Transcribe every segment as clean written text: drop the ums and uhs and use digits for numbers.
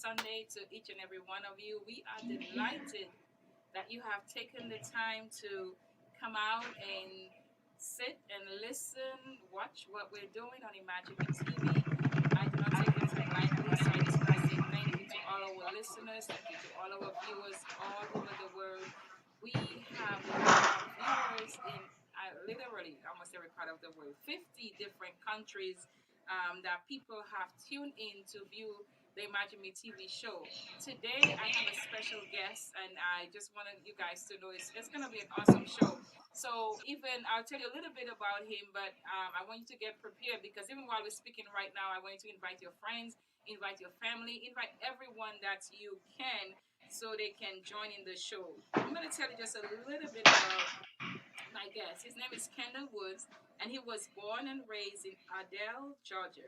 Sunday to each and every one of you. We are delighted that you have taken the time to come out and sit and listen, watch what we're doing on Imagine Me TV. I do not take your time lightly, so I just want to say thank you to all our listeners, thank you to all our viewers all over the world. We have viewers in literally almost every part of the world, 50 different countries that people have tuned in to view the Imagine Me TV show. Today, I have a special guest, and I just wanted you guys to know it's going to be an awesome show. So, even I'll tell you a little bit about him, but I want you to get prepared because even while we're speaking right now, I want you to invite your friends, invite your family, invite everyone that you can so they can join in the show. I'm going to tell you just a little bit about my guest. His name is Kendel Woods, and he was born and raised in Adel, Georgia.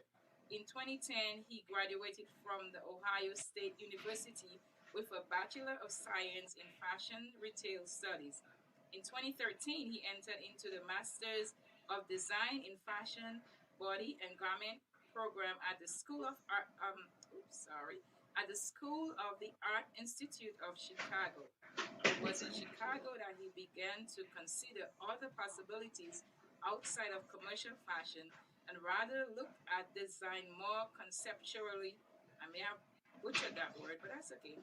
In 2010, he graduated from the Ohio State University with a Bachelor of Science in Fashion Retail Studies. In 2013, he entered into the Masters of Design in Fashion, Body, and Garment program at the School of Art. At the School of the Art Institute of Chicago. It was in Chicago that he began to consider other possibilities outside of commercial fashion and rather looked at design more conceptually. I may have butchered that word, but that's okay.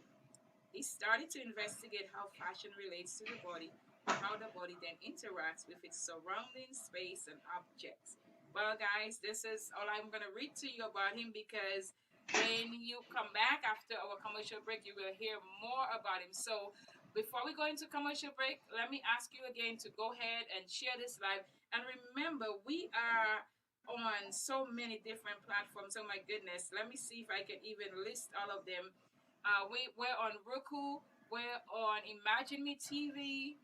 He started to investigate how fashion relates to the body and how the body then interacts with its surrounding space and objects. Well, guys, this is all I'm going to read to you about him because when you come back after our commercial break, you will hear more about him. So, before we go into commercial break, let me ask you again to go ahead and share this live. And remember, we are on so many different platforms. Oh my goodness. Let me see if I can even list all of them. We're on Roku, we're on Imagine Me TV.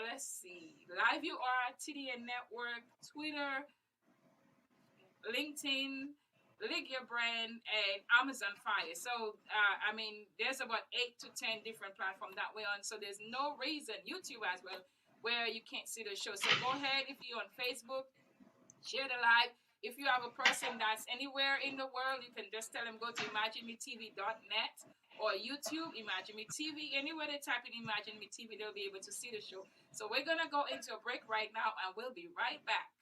Let's see. Live UR, TDN Network, Twitter, LinkedIn, Lig Your Brand, and Amazon Fire. So, I mean, there's about 8 to 10 different platforms that we're on. So there's no reason, YouTube as well, where you can't see the show. So go ahead, if you're on Facebook, share the live. If you have a person that's anywhere in the world, you can just tell them go to imaginemetv.net or YouTube, Imagine Me TV. Anywhere they type in Imagine Me TV, they'll be able to see the show. So we're going to go into a break right now, and we'll be right back.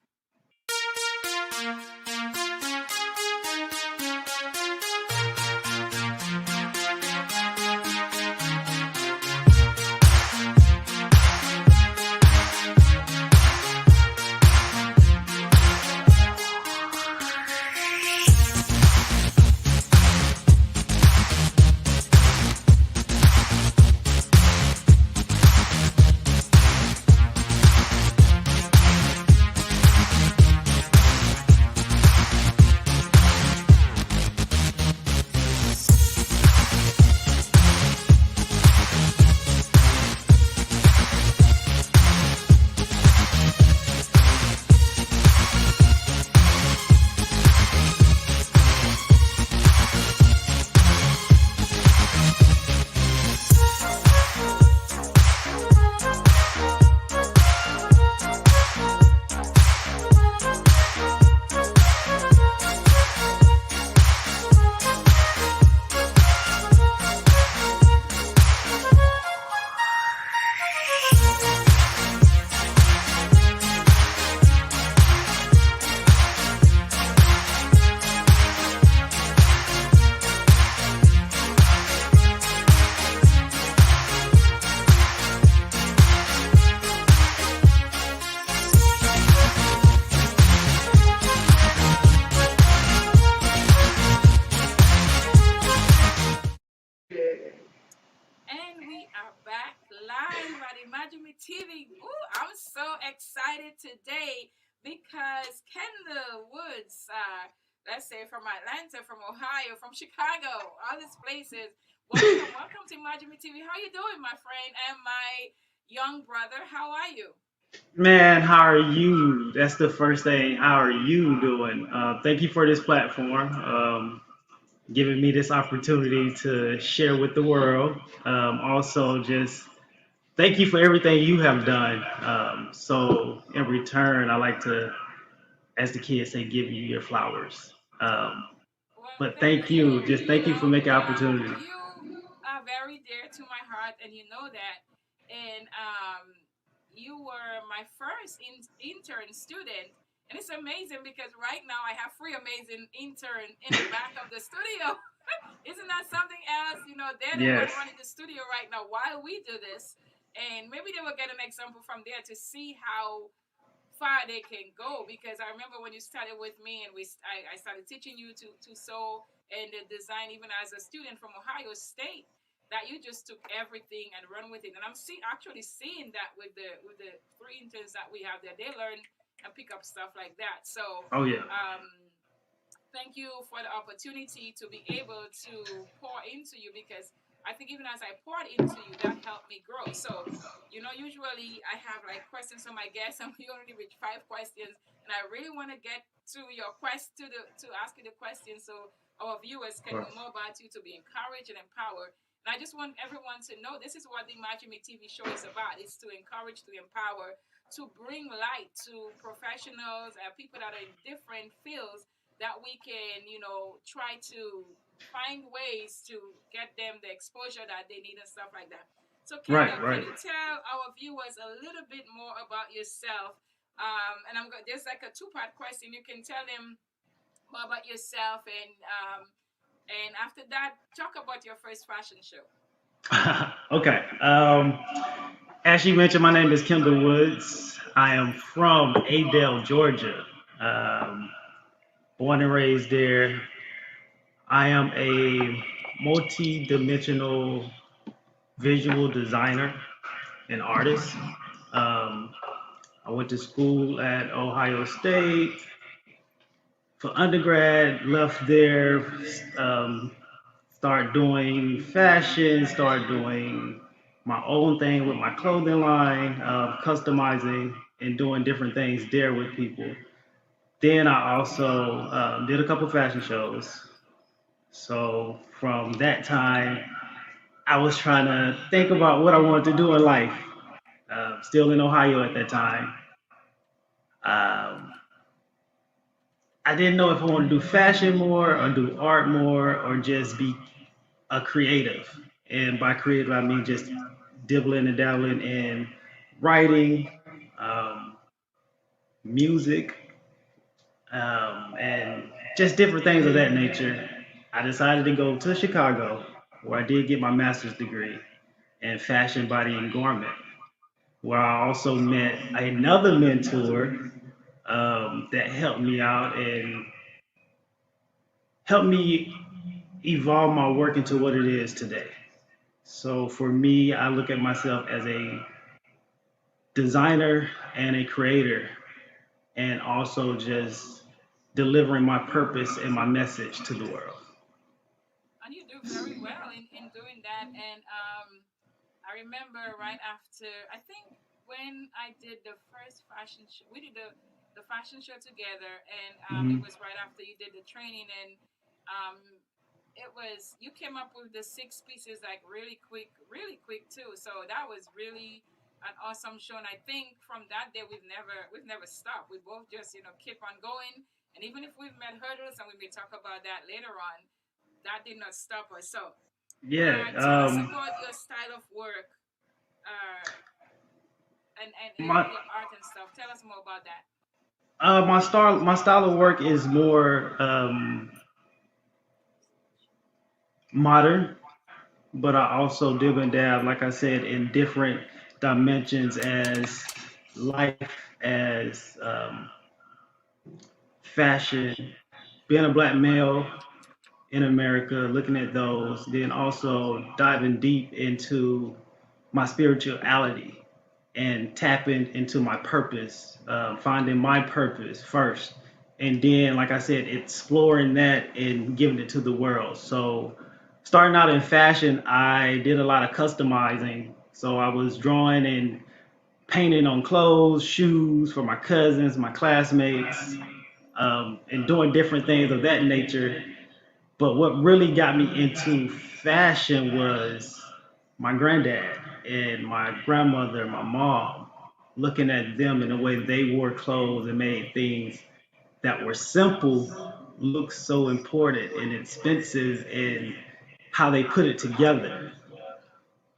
TV. Ooh, I'm so excited today because Kendel Woods, let's say from Atlanta, from Ohio, from Chicago, all these places. Welcome to Imagine Me TV. How you doing, my friend and my young brother? How are you? Man, how are you? That's the first thing. How are you doing? Thank you for this platform, giving me this opportunity to share with the world. Also, just thank you for everything you have done. So, in return, I like to, as the kids say, give you your flowers. Um, But Thank thank you. you, just thank you for making opportunity. You are very dear to my heart, and you know that. And you were my first intern student, and it's amazing because right now I have three amazing intern in the back of the studio. Isn't that something else? You know, they're the one Yes. running the studio right now while we do this, and maybe they will get an example from there to see how far they can go, because I remember when you started with me and I started teaching you to sew and the design even as a student from Ohio State, that you just took everything and run with it. And I'm actually seeing that with the three interns that we have there. They learn and pick up stuff like that. So Oh yeah. um, thank you for the opportunity to be able to pour into you, because I think even as I poured into you, that helped me grow. So, you know, usually I have like questions on my guests, and we only reach five questions, and I really want to get to your to ask you the question so our viewers Of can course. know more about you, to be encouraged and empowered. And I just want everyone to know this is what the Imagine Me TV show is about. It's to encourage, to empower, to bring light to professionals and people that are in different fields, that we can, you know, try to find ways to get them the exposure that they need and stuff like that. So, Right, Kendall, can right. you tell our viewers a little bit more about yourself? And there's like a two-part question. You can tell them more about yourself, and after that, talk about your first fashion show. Okay. As you mentioned, my name is Kendel Woods. I am from Adel, Georgia. Um, Born and raised there. I am a multi-dimensional visual designer and artist. Um, I went to school at Ohio State for undergrad, left there, um, start doing fashion, start doing my own thing with my clothing line, customizing and doing different things there with people. Then I also did a couple fashion shows. So from that time, I was trying to think about what I wanted to do in life. Still in Ohio at that time. Um, I didn't know if I wanted to do fashion more or do art more or just be a creative. And by creative, I mean just dibbling and dabbling in writing, um, music, and just different things of that nature. I decided to go to Chicago, where I did get my master's degree in fashion, body, and garment, where I also met another mentor that helped me out and helped me evolve my work into what it is today. So for me, I look at myself as a designer and a creator, and also just delivering my purpose and my message to the world. And you do very well in doing that. And I remember right after, I think when I did the first fashion show, we did the fashion show together, and it Mhm. was right after you did the training, and um, it was, you came up with the six pieces like really quick too. So that was really an awesome show, and I think from that day we've never stopped. We both just, you know, keep on going, and even if we've met hurdles, and we may talk about that later on, that did not stop us. So Yeah. tell us about your style of work, uh, and My your art and stuff. Tell us more about that. my style of work is more modern, but I also dib and dab, like I said, in different dimensions as life, as fashion, being a black male in America, looking at those, then also diving deep into my spirituality and tapping into my purpose, finding my purpose first. And then, like I said, exploring that and giving it to the world. So, starting out in fashion, I did a lot of customizing. So, I was drawing and painting on clothes, shoes for my cousins, my classmates, and doing different things of that nature. But what really got me into fashion was my granddad and my grandmother, my mom, looking at them and the way they wore clothes and made things that were simple looks so important and expensive in how they put it together.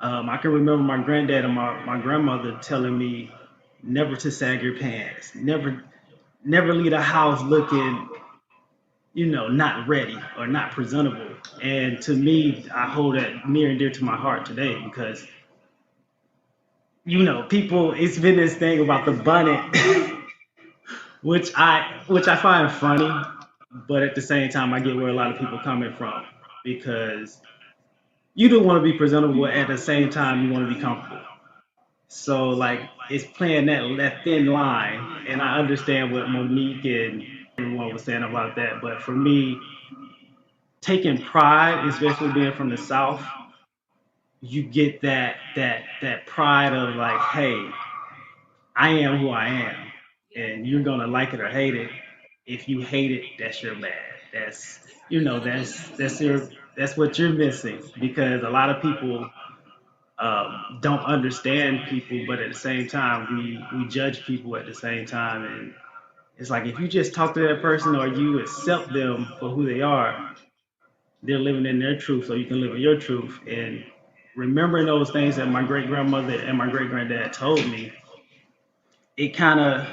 I can remember my granddad and my grandmother telling me never to sag your pants, never leave the house looking, not ready or not presentable. And to me, I hold that near and dear to my heart today because, people, it's been this thing about the bonnet, which I find funny, but at the same time, I get where a lot of people coming from because you do want to be presentable at the same time you want to be comfortable. So like it's playing that thin line, and I understand what Monique and everyone was saying about that. But for me, taking pride, especially being from the South, you get that pride of like, hey, I am who I am, Yeah. and you're gonna like it or hate it. If you hate it, that's your bad. That's Yeah. You're gonna be that's your that's what you're missing because a lot of people don't understand people, but at the same time, we judge people at the same time, and it's like if you just talk to that person or you accept them for who they are, they're living in their truth, so you can live in your truth. And remembering those things that my great grandmother and my great granddad told me, it kind of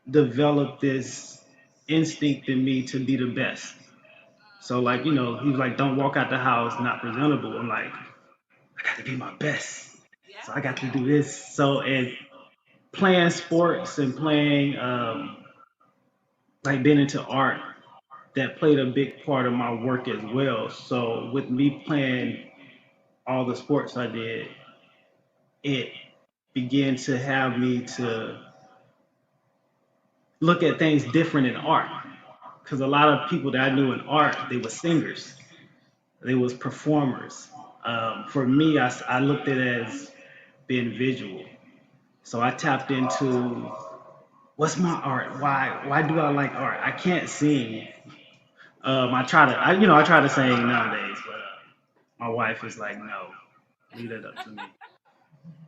developed this instinct in me to be the best. So like, he was like, don't walk out the house not presentable. I'm like, I got to be my best. So I yes. got to do this. So and playing sports and playing like being into art, that played a big part of my work as well. So with me playing all the sports I did, it began to have me to look at things different in art. Because a lot of people that I knew in art, they were singers, they was performers. For me, I looked at it as being visual. So I tapped into what's my art? Why do I like art? I can't sing. I try to sing nowadays, but my wife is like, no, leave that up to me.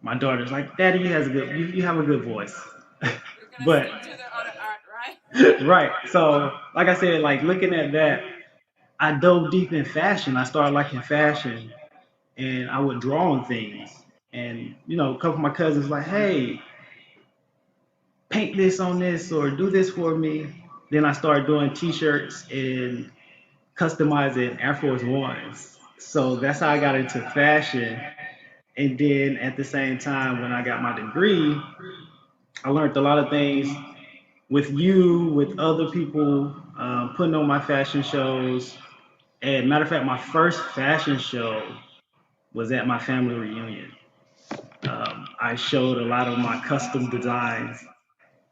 My daughter's like, Daddy, you have a good voice. You're gonna But stick to the other art, right? right, so like I said, like looking at that, I dove deep in fashion. I started liking fashion, and I would draw on things. And a couple of my cousins like, hey, paint this on this or do this for me. Then I started doing T-shirts and customizing Air Force Ones. So that's how I got into fashion. And then at the same time, when I got my degree, I learned a lot of things with you, with other people, putting on my fashion shows. And matter of fact, my first fashion show was at my family reunion. I showed a lot of my custom designs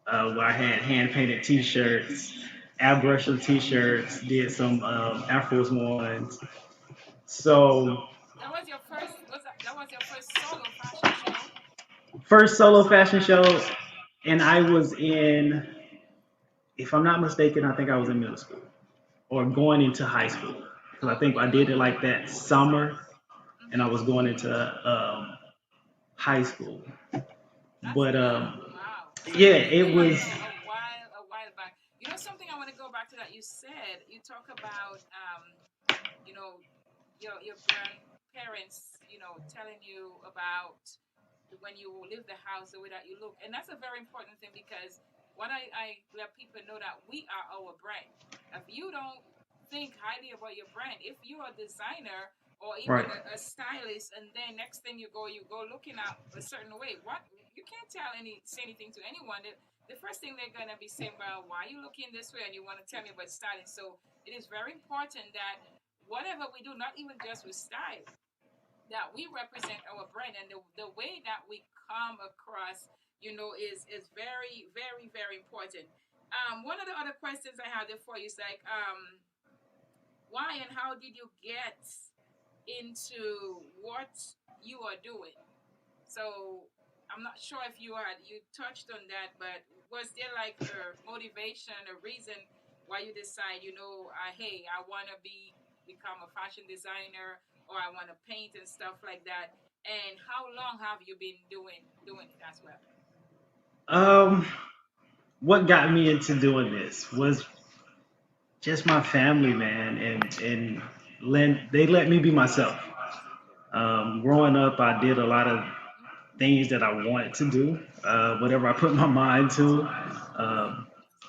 where I had hand painted T-shirts, airbrush T-shirts, did some Air Force Ones. So That was your first. That was your first solo fashion show? first solo fashion show, and I was in, if I'm not mistaken, I think I was in middle school or going into high school because I think I Okay. did it like that summer, and I Mhm. was going into high school. That's But good. Wow. So yeah, you've been it doing was it a while back. You know something I want to go back to that you said. You talk about you know, your grandparents, telling you about when you leave the house, the way that you look, and that's a very important thing because what I let people know that we are our brand. If you don't think highly about your brand, if you're a designer or even right. a stylist, and then next thing you go looking at a certain way, what you can't say anything to anyone. The first thing they're gonna be saying, well, why are you looking this way, and you want to tell me about styling. So it is very important that whatever we do, not even just with style, that we represent our brand, and the way that we come across, is very, very, very important. One of the other questions I had there for you is like, why and how did you get into what you are doing? So I'm not sure if you touched on that, but was there like a motivation, a reason why you decide, hey, I want to become a fashion designer, or I want to paint and stuff like that? And how long have you been doing it as well? um, what got me into doing this was just my family, man, and they let me be myself. Growing up, I did a lot of things that I wanted to do, whatever I put my mind to.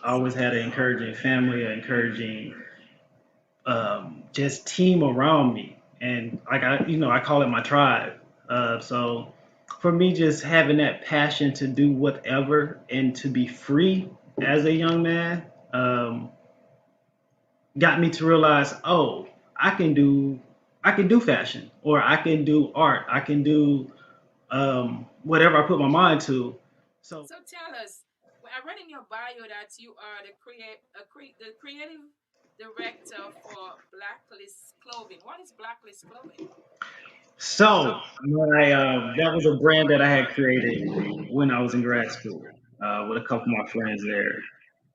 I always had an encouraging family, an encouraging just team around me, and like I call it my tribe. So for me, just having that passion to do whatever and to be free as a young man got me to realize, oh, I can do I can do fashion, or I can do art, I can do whatever I put my mind to. So So tell us, I read in your bio that you are the creative director for Blacklist Clothing. What is Blacklist Clothing? So my that was a brand that I had created when I was in grad school with a couple of my friends there,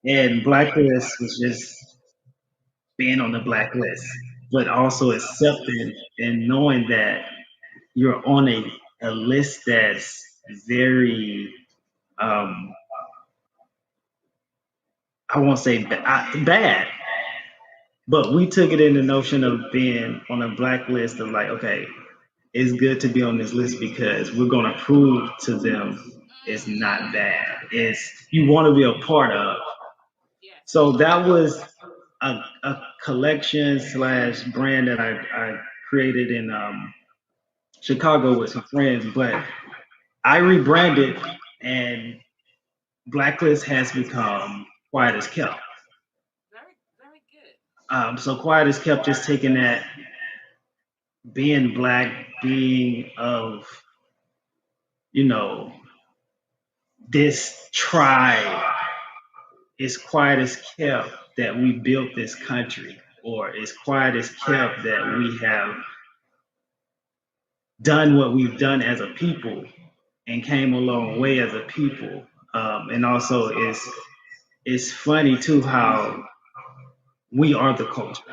and Blacklist was just being on the blacklist, but also accepting and knowing that you're on a list that's very um, I won't say bad, but we took it in the notion of being on a blacklist of like, okay, it's good to be on this list because we're going to prove to them it's not bad. It's you want to be a part of. Yes. So that was a collection slash brand that I created in Chicago with some friends, but I rebranded and Blacklist has become Quiet as Kept. Very, very good. So Quiet as Kept just taking that being black, being of, you know, this tribe is quiet as kept that we built this country, or it's quiet as kept that we have done what we've done as a people and came a long way as a people. And also, it's funny too how we are the culture.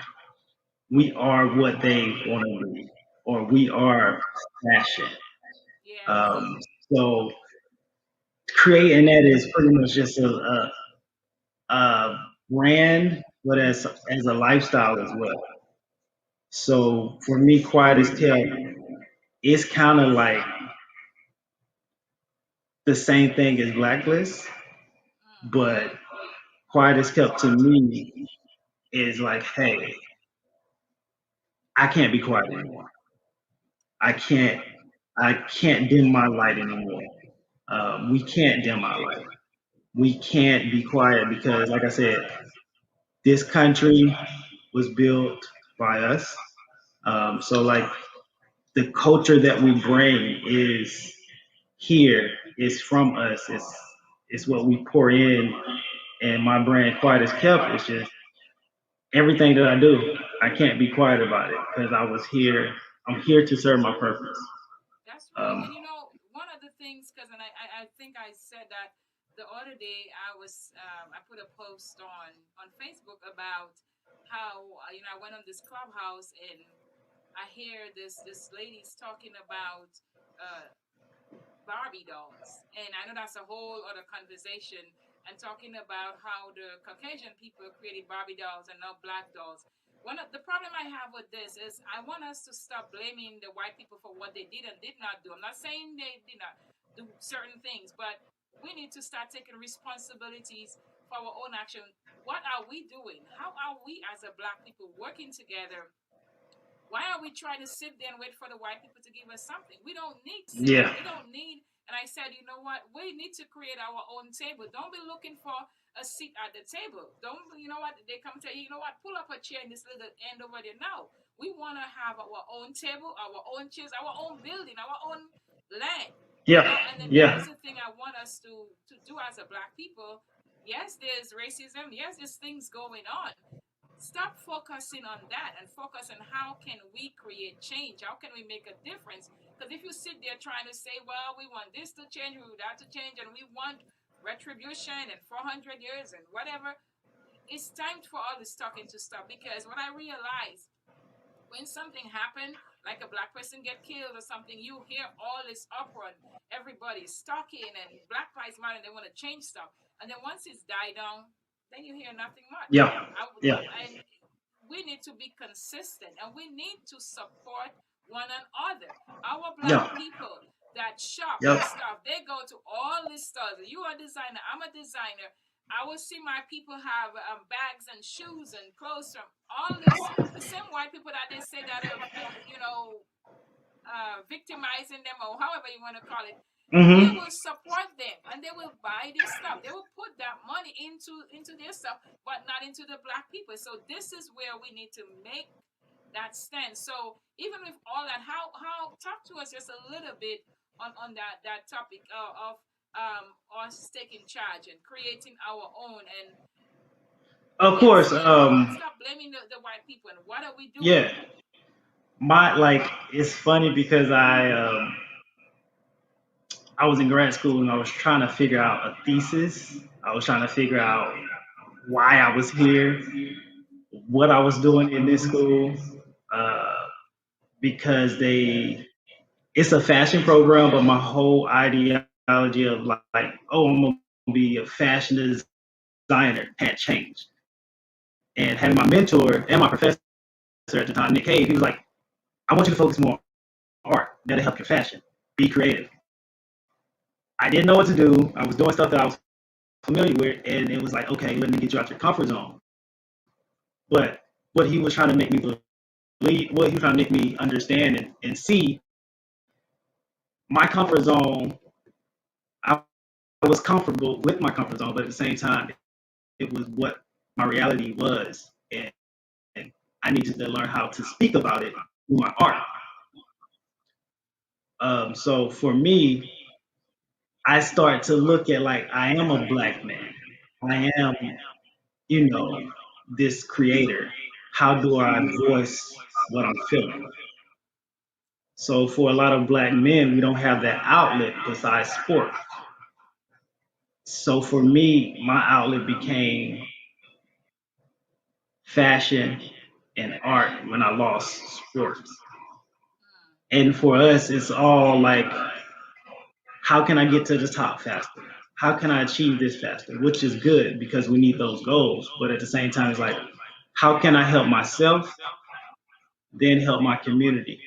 We are what they want to be, or we are fashion. Yes. Um, so creating that is pretty much just a brand, but as a lifestyle as well. So for me, quiet as kept, it's kind of like the same thing as blacklist, but Mm-hmm. quiet as kept to me is like, hey, I can't be quiet anymore. I can't, I can't dim my light anymore. We can't dim our light. We can't be quiet because, like I said, this country was built by us. So like the culture that we bring is here, is from us. It's what we pour in. And my brand, Quiet as Kept, is just everything that I do. I can't be quiet about it because I was here. I'm here to serve my purpose. That's right. Um, And one of the things, because I think I said that the other day, I put a post on Facebook about how I went on this clubhouse and I hear this lady's talking about uh, Barbie dolls. And I know that's a whole other conversation and talking about how the Caucasian people created Barbie dolls and not black dolls. One of the problem I have with this is I want us to stop blaming the white people for what they did and did not do. I'm not saying they did not do certain things, but we need to start taking responsibilities for our own action. What are we doing? How are we as a black people working together? Why are we trying to sit there and wait for the white people to give us something? We don't need yeah, something. We don't need. And I said, you know what? We need to create our own table. Don't be looking for a seat at the table. Don't, you know what? They come tell you, you know what? Pull up a chair in this little end over there. No, we want to have our own table, our own chairs, our own building, our own land. yeah, And then that yeah, is the thing I want us to do as a black people. Yes, there's racism. Yes, there's things going on, stop focusing on that and focus on how can we create change, how can we make a difference. Because if you sit there trying to say, well, we want this to change, we want that to change, and we want retribution and 400 years and whatever, it's time for all this talking to stop. Because what I realized, when something happened, like a black person get killed or something, you hear all this uproar, everybody's talking and black lives matter and they want to change stuff, and then once it's died down, then you hear nothing much. Yeah. Yeah. And we need to be consistent, and we need to support one another. Our black Yeah. people that shop Yep. and stuff, they go to all these stores. You are a designer, I'm a designer. I will see my people have bags and shoes and clothes from all this. The same white people that they say that are, victimizing them, or however you want to call it, they Mm-hmm. will support them and they will buy their stuff. They will put that money into their stuff, but not into the black people. So this is where we need to make that stand. So even with all that, how talk to us just a little bit on that topic of us taking charge and creating our own, and Of yes, course. stop blaming the white people, and what are we doing? Yeah. My like it's funny because I was in grad school and I was trying to figure out a thesis. I was trying to figure out why I was here, what I was doing in this school, uh, because it's a fashion program, but my whole ideology of like, oh, I'm gonna be a fashion designer had changed. And having my mentor and my professor at the time, Nick Cave, he was like, I want you to focus more on art. That'll help your fashion. Be creative. I didn't know what to do. I was doing stuff that I was familiar with, and it was like, okay, let me get you out your comfort zone. But what he was trying to make me believe, what he was trying to make me understand and see, my comfort zone, I was comfortable with my comfort zone, but at the same time, it was what my reality was. And I needed to learn how to speak about it through my art. So for me, I start to look at like, I am a black man. I am, you know, this creator. How do I voice what I'm feeling? So for a lot of black men, we don't have that outlet besides sport. So for me, my outlet became fashion and art when I lost sports. And for us, it's all like, how can I get to the top faster? How can I achieve this faster? Which is good because we need those goals. But at the same time, it's like, how can I help myself, then help my community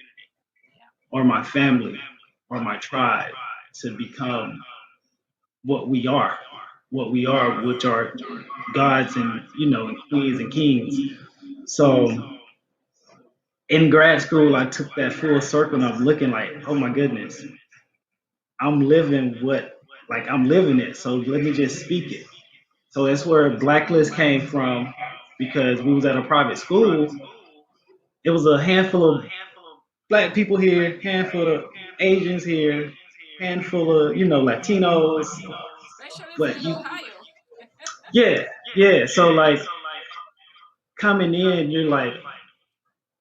Yeah. or my family or my tribe to become what we are, which are gods and and queens and kings. So in grad school, I took that full circle and I'm looking like, oh my goodness, I'm living I'm living it. So let me just speak it. So that's where Blacklist came from because we was at a private school. It was a handful of black people here, handful of Asians here, handful of Latinos. Especially if you're But in Ohio. yeah, yeah. So like coming in, you're like,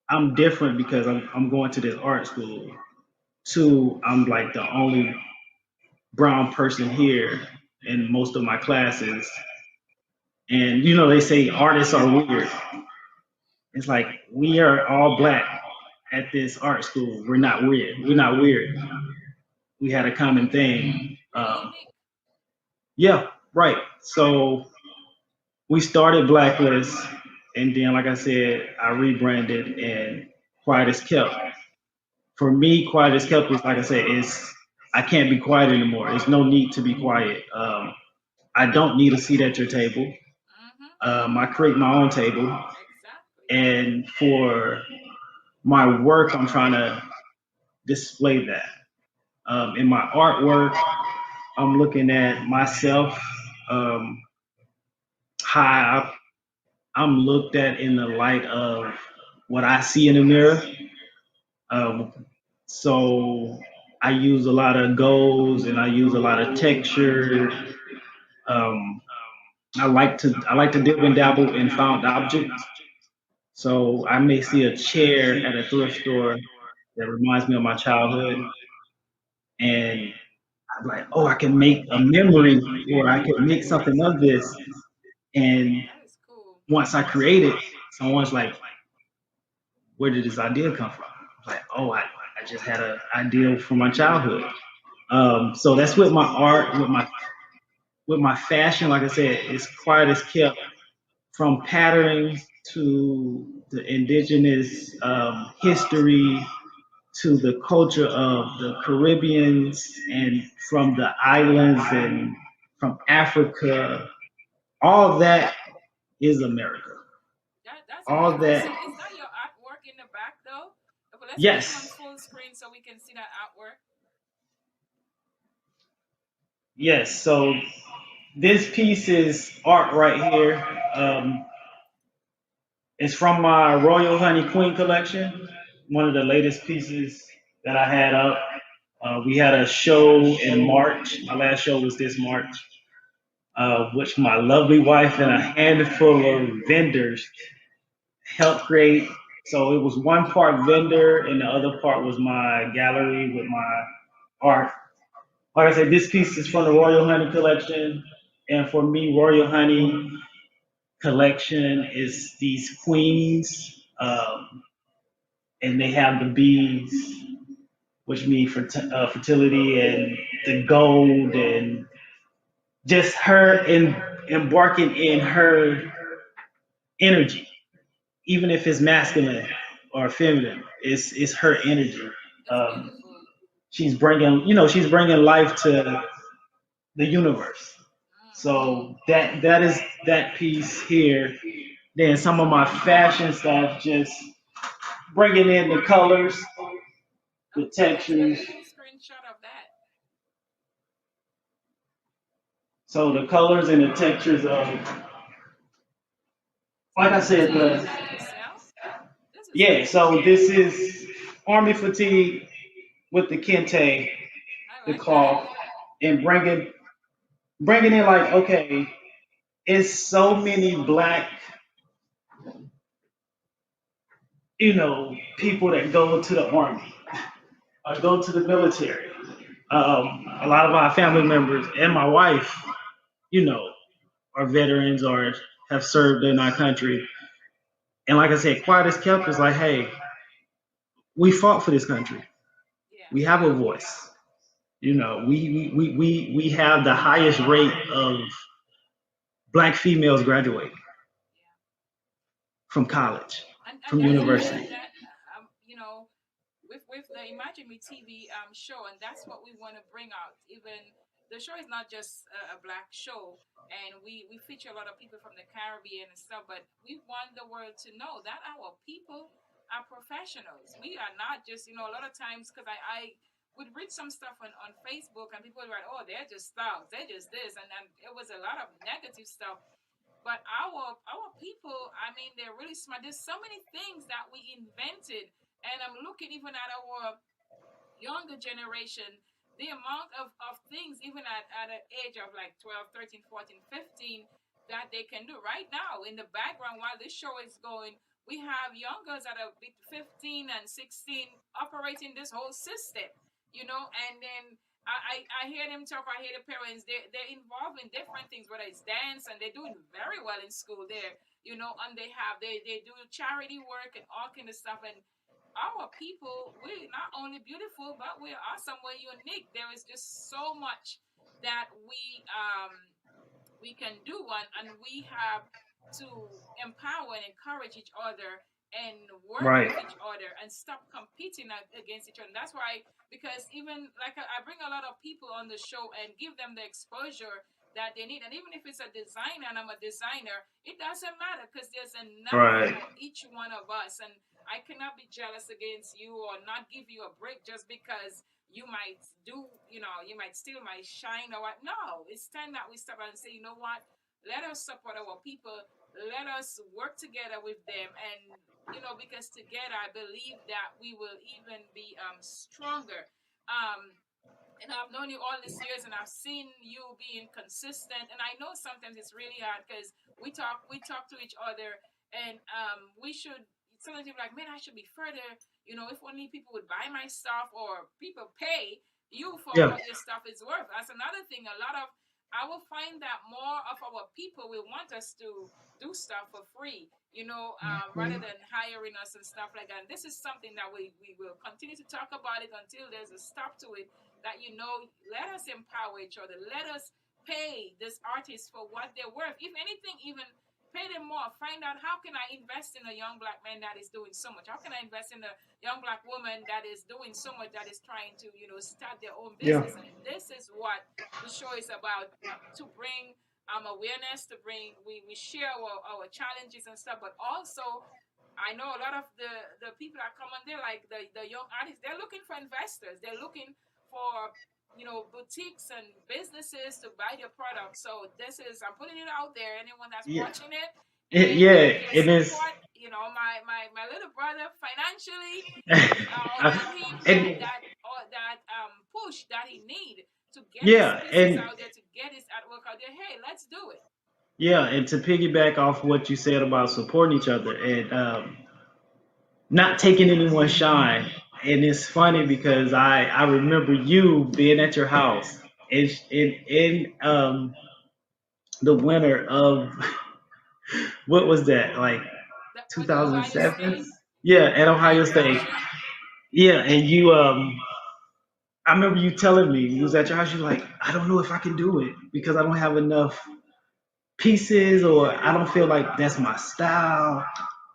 I'm different because I'm going to this art school. Two, I'm like the only brown person here in most of my classes. And they say artists are weird. It's like we are all black at this art school. We're not weird. We're not weird. We had a common thing. We're unique. Yeah, right. So we started Blacklist, and then, like I said, I rebranded and Quiet as Kept. For me, Quiet as Kept is, like I said, is I can't be quiet anymore. There's no need to be quiet. I don't need a seat at your table. Mm-hmm. I create my own table, Exactly. and for my work, I'm trying to display that. In my artwork, I'm looking at myself, um, how I'm looked at in the light of what I see in the mirror. Um, so I use a lot of golds and I use a lot of texture. Um, I like to dip and dabble in found objects. So I may see a chair at a thrift store that reminds me of my childhood, and I'm like, oh, I can make a memory, or I can make something of this. And That is cool. once I create it, someone's like, where did this idea come from? Like, oh, I just had an idea from my childhood. So that's with my art, with my with my fashion, like I said, it's quiet as kept from patterns to the indigenous history to the culture of the Caribbeans and from the islands and from Africa. All that is America. That's All beautiful. that, So is that your artwork in the back though? Okay, let's put him on yes, full screen so we can see that artwork. yes. So this piece is art right here. It's from my Royal Honey Queen collection, one of the latest pieces that I had up. We had a show in March. My last show was this March, which my lovely wife and a handful of vendors helped create. So it was one part vendor, and the other part was my gallery with my art. Like I said, this piece is from the Royal Honey collection, and for me, Royal Honey collection is these queens, and they have the bees, which mean fertility and the gold and just her embarking in her energy, even if it's masculine or feminine, it's her energy. That's Um, beautiful. she's bringing life to the universe. Mm-hmm. So that is that piece here. Then some of my fashion stuff, just bringing in the colors, the Okay, let's get a textures. full screenshot of that. So the colors and the textures of, So like I you're said, designing the that yourself? This is yeah. cool. So this is army fatigue with the kente, I the like that. cloth, and bringing in like, okay, it's so many black, people that go to the army or go to the military. A lot of our family members and my wife, you know, are veterans or have served in our country. And like I said, quiet as kept is like, hey, we fought for this country. Yeah. We have a voice. We have the highest rate of black females graduating Yeah. from college, And from that's the thing university. that with the Imagine Me TV show, and that's what we want to bring out. Even the show is not just a black show, and we feature a lot of people from the Caribbean and stuff, but we want the world to know that our people are professionals. We are not just a lot of times because I would read some stuff on Facebook and people would write, oh, they're just stars, they're just this, and it was a lot of negative stuff. But our people, I mean, they're really smart. There's so many things that we invented, and I'm looking even at our younger generation, the amount of things, even at an age of like 12, 13, 14, 15, that they can do right now in the background while this show is going. We have young girls that are 15 and 16 operating this whole system, and then I hear them talk. I hear the parents. They're involved in different things, whether it's dance, and they're doing very well in school there. And they do charity work and all kind of stuff. And our people, we're not only beautiful, but we're awesome. We're unique. There is just so much that we can do, and we have to empower and encourage each other and work Right, with each other and stop competing against each other. And that's why, because even like I bring a lot of people on the show and give them the exposure that they need. And even if it's a designer and I'm a designer, it doesn't matter because there's enough right, for each one of us. And I cannot be jealous against you or not give you a break just because you might steal my shine or what. No, it's time that we stop and say, you know what? Let us support our people. Let us work together with them. And, because together I believe that we will even be stronger. Um, and I've known you all these years, and I've seen you being consistent. And I know sometimes it's really hard because we talk to each other, and we should. Sometimes you're like, man, I should be further. If only people would buy my stuff or people pay you for yeah, what your stuff is worth. That's another thing. I will find that more of our people will want us to do stuff for free. Rather than hiring us and stuff like that. And this is something that we will continue to talk about it until there's a stop to it, that let us empower each other. Let us pay this artist for what they're worth. If anything, even pay them more. Find out how can I invest in a young black man that is doing so much. How can I invest in a young black woman that is doing so much, that is trying to, start their own Yeah. business. And this is what the show is about, to bring awareness, to bring, we share our challenges and stuff, but also I know a lot of the people that come on there, like the young artists, they're looking for investors. They're looking for, boutiques and businesses to buy their products. So this is, I'm putting it out there. Anyone that's Yeah. watching it, and Yeah. you can It is. support, my little brother financially, or I- give him and that push that he need to get his yeah, pieces and out there, to get his artwork out there. Hey, let's do it. yeah, and to piggyback off what you said about supporting each other and not taking anyone's shine. And it's funny because I remember you being at your house in the winter of what was that, like That was the Ohio 2007? State Yeah, at Ohio State. internship. Yeah, and you I remember you telling me you was at your house. You were like, I don't know if I can do it because I don't have enough pieces, or I don't feel like that's my style.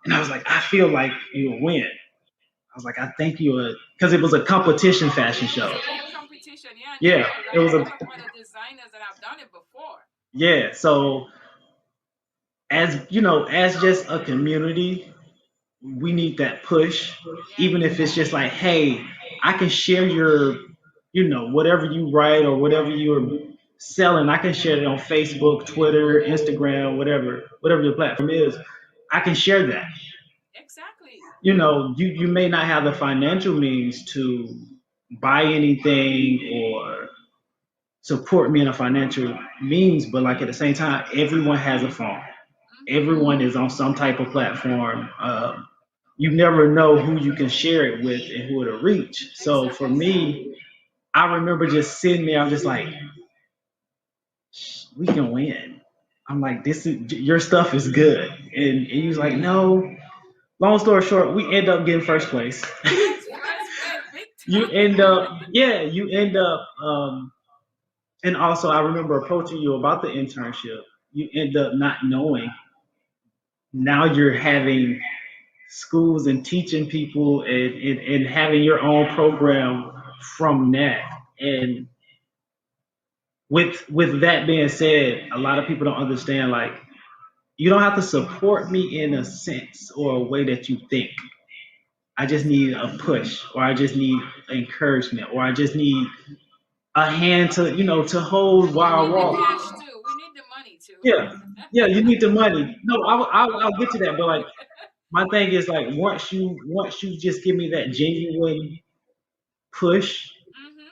And I was like, I feel like you'll win. I was like, I think you would, because it was a competition fashion Yeah, it was show. a real competition. Yeah, and there Yeah, were it like was a a lot of other designers that have done it before. yeah. So as you know, as just a community, we need that push, even Yes, if it's just like, hey, I can share your, whatever you write or whatever you're selling. I can share it on Facebook, Twitter, Instagram, whatever your platform is. I can share that. exactly. You may not have the financial means to buy anything or support me in a financial means, but like at the same time, everyone has a phone. Hmm. Everyone is on some type of platform. You never know who you can share it with and who it'll reach. So for Exactly. me, I remember just sitting there. I'm just like, we can win. I'm like, this is your stuff is good, and he was Yeah. like, no. Long story short, we end up getting first place. Yes, first place, big You time. end up, yeah, you end up, and also I remember approaching you about the internship. You end up not knowing. Now you're having schools and teaching people and having your own program from that. And with that being said, a lot of people don't understand, like, you don't have to support me in a sense or a way that you think. I just need a push, or I just need encouragement, or I just need a hand to to hold And we while I need the walk. cash too. We need the money too. Yeah, yeah, you need the money. No, I'll get to that, but like my thing is like once you just give me that genuine push, Hmm.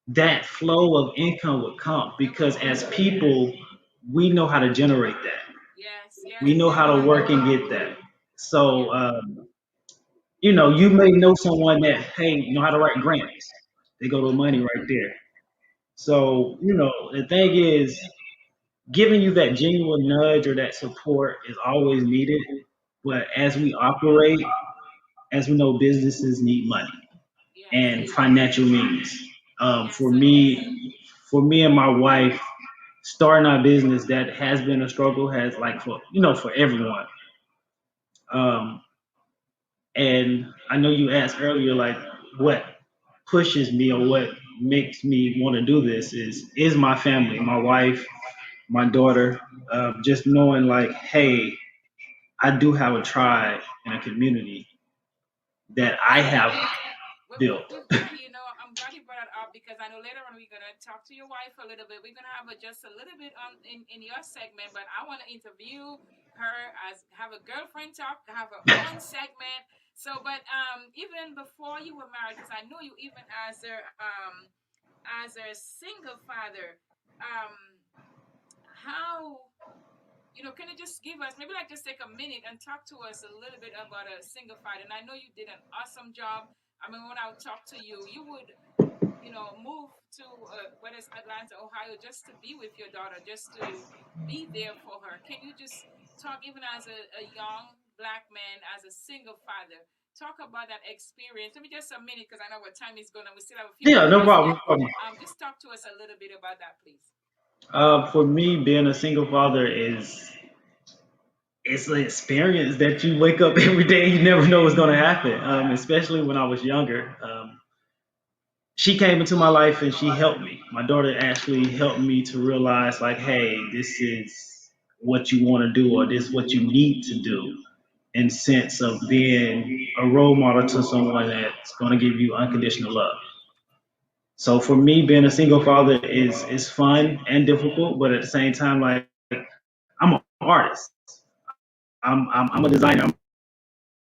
that flow of income would come It will because come. as people, we know how to generate that. Yes, We yes, know how to work and definitely. get that. So Yeah. you may know someone that hey know how to write grants. They go to money Hmm. right there. So the thing is, giving you that genuine nudge or that support is always needed. But as we operate, as we know, businesses need money Yes. and financial means. Yes, For it is. me and my wife, starting our business that has been a struggle. Has like for everyone. Um, and I know you asked earlier, like what pushes me or what makes me want to do this is my family, my wife, my daughter. Just knowing like, hey, I do have a tribe and a community that I And have built. with that, I'm glad you brought it up, because I know later on we're gonna talk to your wife a little bit. We're gonna have just a little bit on in your segment, but I want to interview her, as have a girlfriend talk, have her own segment. So, but even before you were married, because I know you even as a single father, um, how, can you just give us, maybe like just take a minute and talk to us a little bit about a single father? And I know you did an awesome job. I mean, when I would talk to you, you would, move to whether it's Atlanta, Ohio, just to be with your daughter, just to be there for her. Can you just talk, even as a young black man, as a single father, talk about that experience? Maybe just a minute, because I know what time is going, and we still have a few Yeah, more no minutes problem. No left. problem. Just talk to us a little bit about that, please. For me, being a single father is it's an experience that you wake up every day. You never know what's going to happen. Especially when I was younger. She came into my life and she helped me. My daughter actually helped me to realize, like, hey, this is what you want to do, or this is what you need to do, in sense of being a role model to someone that's going to give you unconditional love. So for me, being a single father is fun and difficult, but at the same time, like I'm an artist. I'm a designer.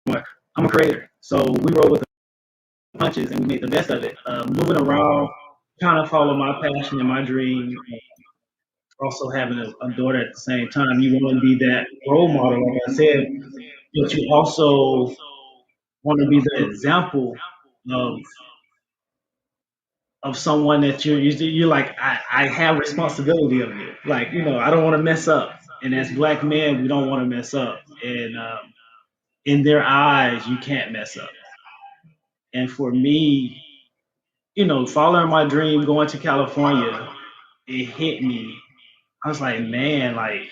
I'm a creator. So we roll with the punches and we make the best of it. Moving around, trying to follow my passion and my dream. Also having a daughter at the same time, you want to be that role model, like I said, but you also want to be the example of someone that you're like, I have responsibility of you. Like, I don't want to mess up. And as black men, we don't want to mess up. And in their eyes, you can't mess up. And for me, following my dream, going to California, it hit me. I was like, man, like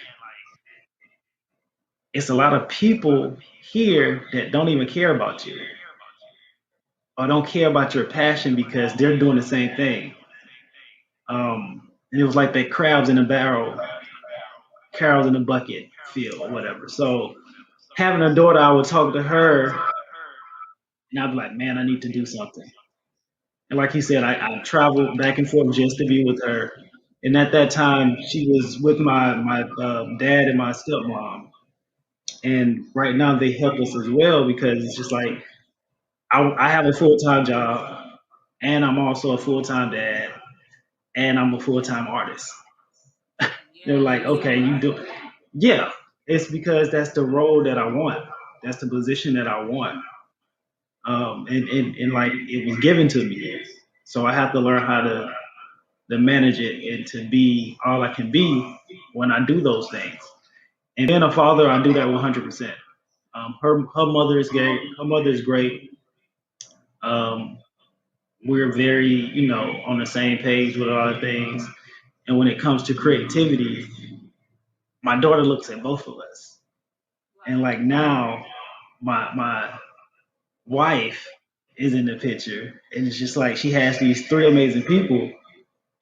it's a lot of people here that don't even care about you or don't care about your passion because they're doing the same thing. And it was like that crabs in a barrel, cows in a bucket feel or whatever. So having a daughter, I would talk to her and I'd be like, man, I need to do something. And like he said, I traveled back and forth just to be with her. And at that time, she was with my dad and my stepmom. And right now, they help us as well because it's just like I have a full time job, and I'm also a full time dad, and I'm a full time artist. They're Yes, like, it's a okay, you lot. do, yeah. It's because that's the role that I want. That's the position that I want. And like it was given to me, so I have to learn how to manage it and to be all I can be when I do those things. And being a father, I do that 100%. Her mother is great. Her mother is great. Um, we're very, on the same page with a lot of things. And when it comes to creativity, my daughter looks at both of us. And Wow. like now, my wife is in the picture, and it's just like she has these three amazing people,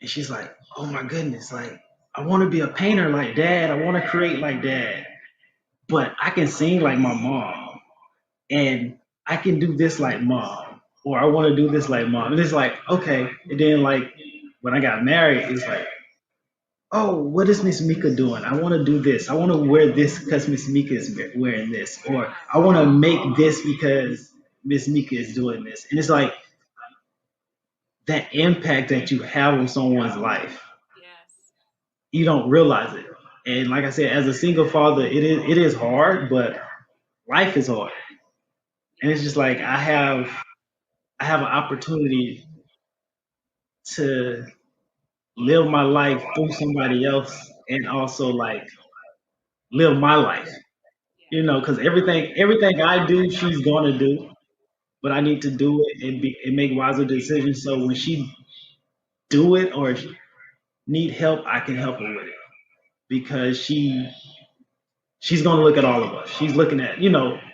and she's like, "Oh my goodness, like I want to be a painter like dad. I want to create like dad, but I can sing like my mom, and I can do this like mom, or I want to do this like mom." And it's like, okay. And then like when I got married, it's like, oh, what is Miss Mika doing? I want to do this. I want to wear this because Miss Mika is wearing this, or Wow. I want to make this because Miss Mika is doing this. And it's like that impact that you have on someone's life, Yes. you don't realize it. And like I said, as a single father, it is hard, but life is hard. And it's Yes, just it like is. I have an opportunity to live my life through somebody else and also like live my life. Yes. Because everything I do, she's gonna do, but I need to do it and make wiser decisions. So when she do it or need help, I can help her with it because she's gonna look at all of us. She's looking at,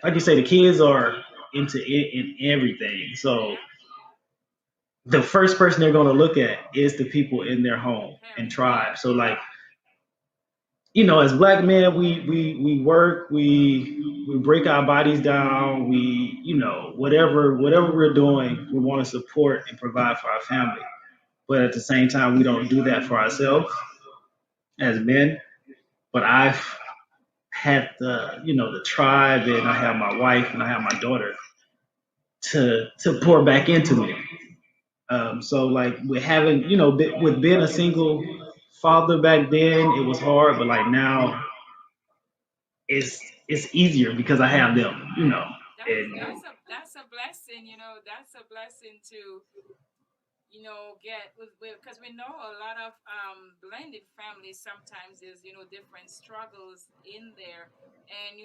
like you say, the kids are into it in everything. So Yeah. the first person they're gonna look at is the people in their The home and parents. tribe. Yeah. So like, as black men, we work, we break our bodies down, we, whatever we're doing, we want to support and provide for our family. But at the same time, we don't do that for ourselves as men. But I've had the tribe, and I have my wife and I have my daughter to pour back into me. So like with having, with being a single father back then, it was hard, but like now it's easier because I have them, That's and that's a blessing, that's a blessing to, get with because we know a lot of blended families sometimes there's, different struggles in there. And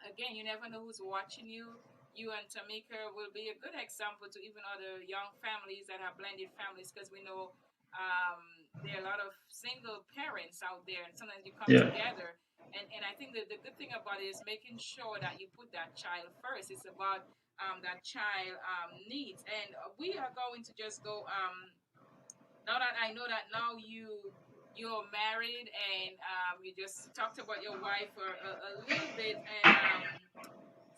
again, you never know who's watching you. You and Tamika will be a good example to even other young families that have blended families because we know um, there are a lot of single parents out there, and sometimes you come Yeah. together. And I think that the good thing about it is making sure that you put that child first. It's about that child needs. And we are going to just go. Now that I know that now you're married and you just talked about your wife for a little bit, and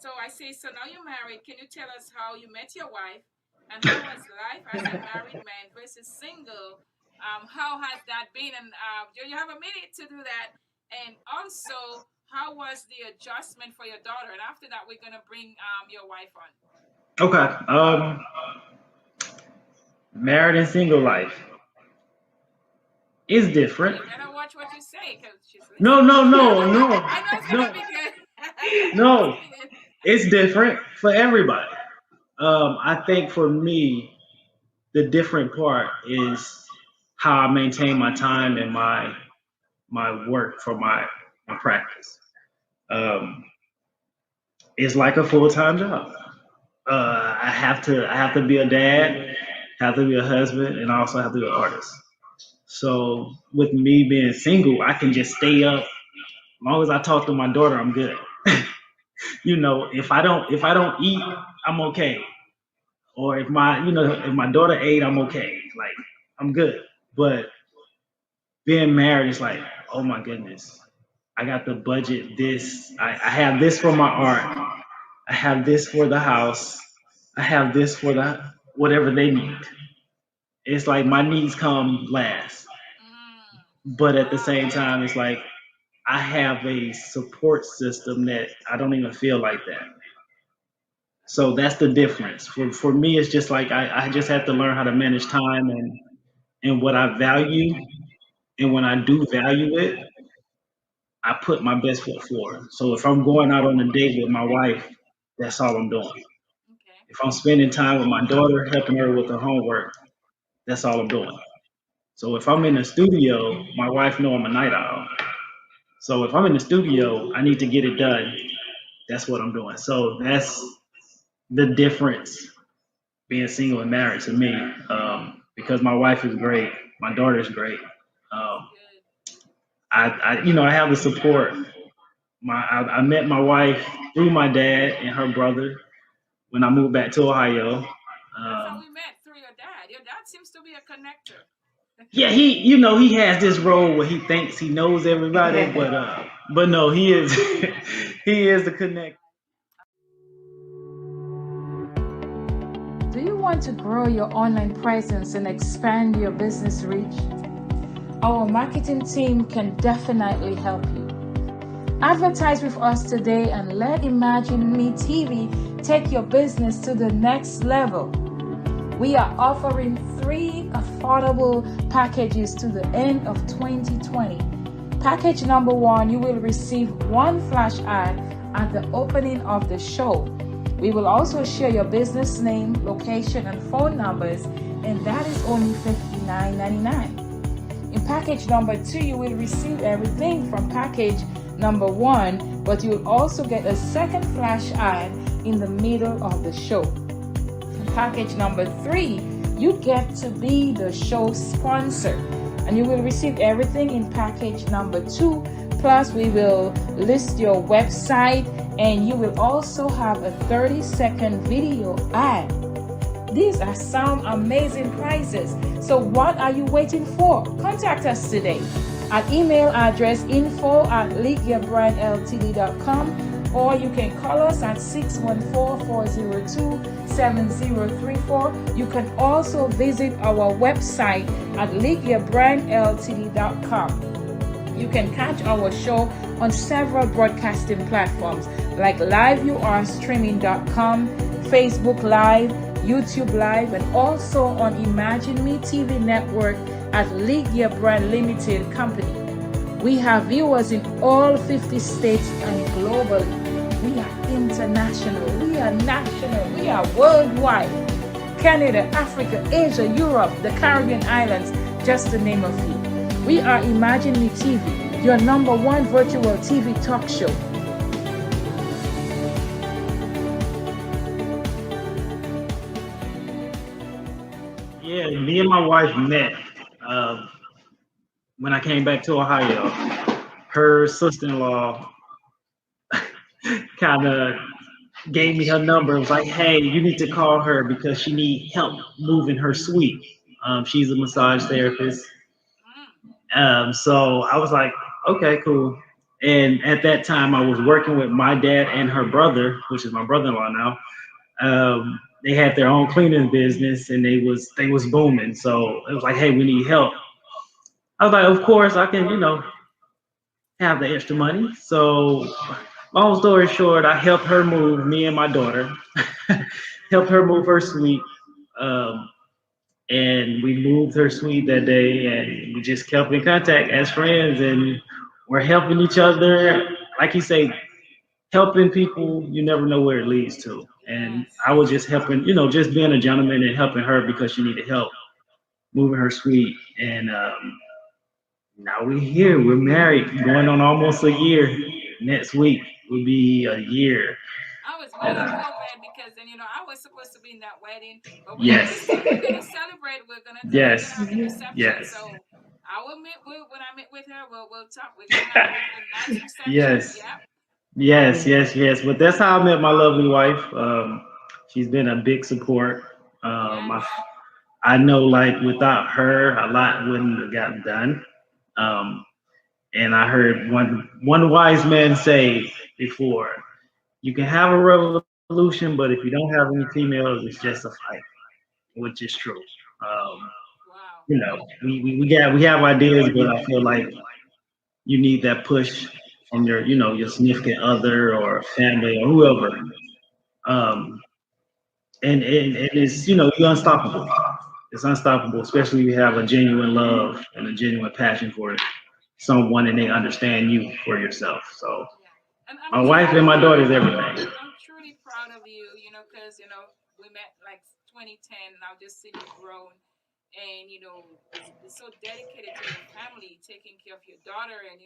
so I say, so now you're married. Can you tell us how you met your wife, and how was life as a married man versus single? How has that been? And do you have a minute to do that? And also, how was the adjustment for your daughter? And after that, we're gonna bring your wife on. Okay. Married and single life is Well, different. you better watch what you say because she's No, listening. no, no, no, I know it's gonna no, be good. I'm just no. kidding. It's different for everybody. I think for me, the different part is how I maintain my time and my work for my practice. Um, it's like a full time job. I have to be a dad, have to be a husband, and I also have to be an artist. So with me being single, I can just stay up. As long as I talk to my daughter, I'm good. If I don't eat, I'm okay. Or if my daughter ate, I'm okay. Like I'm good. But being married is like, oh my goodness, I got the budget. I have this for my art. I have this for the house. I have this for the whatever they need. It's like my needs come last. Mm, But at the wow. same time, it's like I have a support system that I don't even feel like that. So that's the difference. For me, it's just like I just have to learn how to manage time and what I value. And when I do value it, I put my best foot forward. So if I'm going out on a date with my wife, that's all I'm doing. Okay. If I'm spending time with my daughter, helping her with her homework, that's all I'm doing. So if I'm in the studio, my wife know I'm a night owl. So if I'm in the studio, I need to get it done. That's what I'm doing. So that's the difference being single and married to me. Because my wife is great, my daughter is great. That's Um, good. I have the support. I met my wife through my dad and her brother when I moved back to Ohio. That's how Um, we met through your dad. Your dad seems to be a connector. yeah, he has this role where he thinks he knows everybody, but no, he is he is the connect. Do you want to grow your online presence and expand your business reach? Our marketing team can definitely help you. Advertise with us today and let Imagine Me TV take your business to the next level. We are offering 3 affordable packages to the end of 2020. Package number 1, you will receive 1 flash ad at the opening of the show. We will also share your business name, location, and phone numbers, and that is only $59.99. In package number 2, you will receive everything from package number 1, but you will also get a second flash ad in the middle of the show. In package number 3, you get to be the show sponsor, and you will receive everything in package number 2. Plus, we will list your website, and you will also have a 30-second video ad. These are some amazing prices. So what are you waiting for? Contact us today at email address info@leagueyourbrandltd.com, or you can call us at 614-402-7034. You can also visit our website at leagueyourbrandltd.com. You can catch our show on several broadcasting platforms like liveyouarestreaming.com, Facebook Live, YouTube Live, and also on Imagine Me TV network at League Your Brand Limited Company. We have viewers in all 50 states and globally. We are international, we are national, we are worldwide. Canada, Africa, Asia, Europe, the Caribbean islands, just to name a few. We are Imagine Me TV, your number 1 virtual TV talk show. Yeah, me and my wife met Um, when I came back to Ohio, her sister-in-law kind of gave me her number. It was like, hey, you need to call her because she need help moving her suite. She's a massage therapist. Mm. So I was like, okay, cool. And at that time, I was working with my dad and her brother, which is my brother-in-law now. They had their own cleaning business, and they was booming. So it was like, hey, we need help. I was like, of course, I can, have the extra money. So, long story short, I helped her move, me and my daughter, helped her move her suite. Um, and we moved her suite that day, and we just kept in contact as friends, and we're helping each other. Like you say, helping people, you never know where it leads to. And Yes. I was just helping, just being a gentleman and helping her because she needed help moving her suite. And now we're here. We're married, going on almost a year. Next week will be a year. I was waiting for that because then I was supposed to be in that wedding, but Yes, we're gonna celebrate. We're gonna yes, have the reception. yes, So I will meet when I meet with her. We'll talk. We're gonna have a nice reception. yes, Yep. yes, yes, yes. But that's how I met my lovely wife. She's been a big support. Yes. I know, like, without her, a lot wouldn't have gotten done. Um, and I heard one wise man say before, you can have a revolution, but if you don't have any females, it's just a fight, which is true. Um, Wow. we have ideas, but I feel like you need that push from your significant other or family or whoever. Um, and it's you're unstoppable. It's unstoppable, especially if you have a genuine love and a genuine passion for someone, and they understand you for yourself. So Yeah. And I'm my wife truly and my daughter proud. is everything. I'm truly proud of you. Because we met like 2010, and I've just seen you grown, and it's so dedicated to your family, taking care of your daughter, and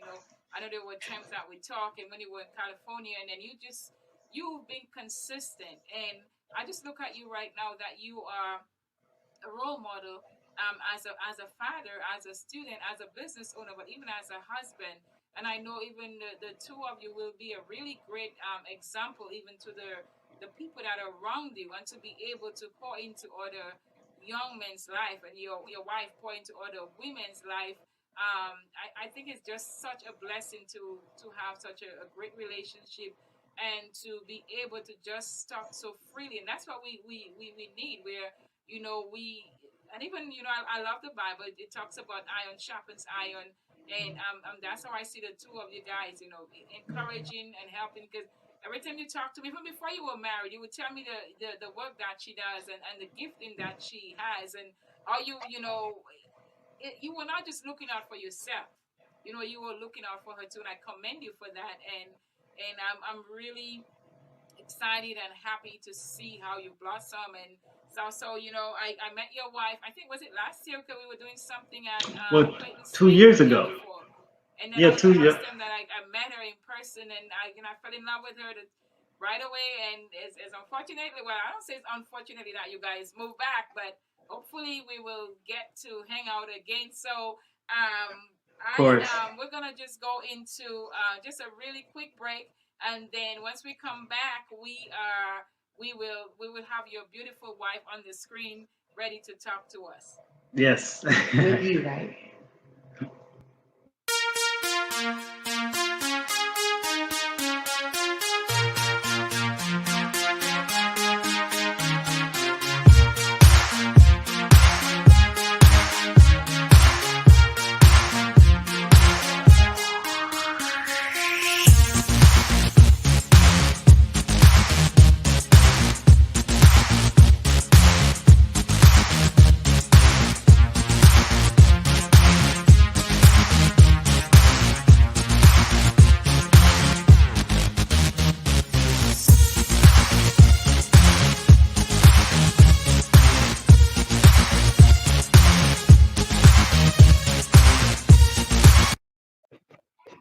I know there were times that we talk, and when you were in California, and then you've been consistent, and I just look at you right now that you are a role model, as a father, as a student, as a business owner, but even as a husband. And I know even the two of you will be a really great example, even to the people that are around you, and to be able to pour into other young men's life, and your wife pour into other women's life. I think it's just such a blessing to have such a great relationship, and to be able to just talk so freely. And that's what we need, where we, and even I love the Bible. It talks about iron sharpens iron, and that's how I see the two of you guys, encouraging and helping. Because every time you talk to me, even before you were married, you would tell me the work that she does, and the gifting that she has, and how you were not just looking out for yourself. You were looking out for her too, and I commend you for that. And I'm really excited and happy to see how you blossom. And so I met your wife. I think, was it last year? Because we were doing something at Well, Clayton two State years the year ago. before, and then Yeah, that was the 2 years. first time that I met her in person, and I fell in love with her right away. And it's unfortunately, well, I don't say it's unfortunately that you guys moved back, but hopefully we will get to hang out again. So Of course. we're gonna just go into just a really quick break, and then once we come back, we will have your beautiful wife on the screen, ready to talk to us. Yes. With you, right?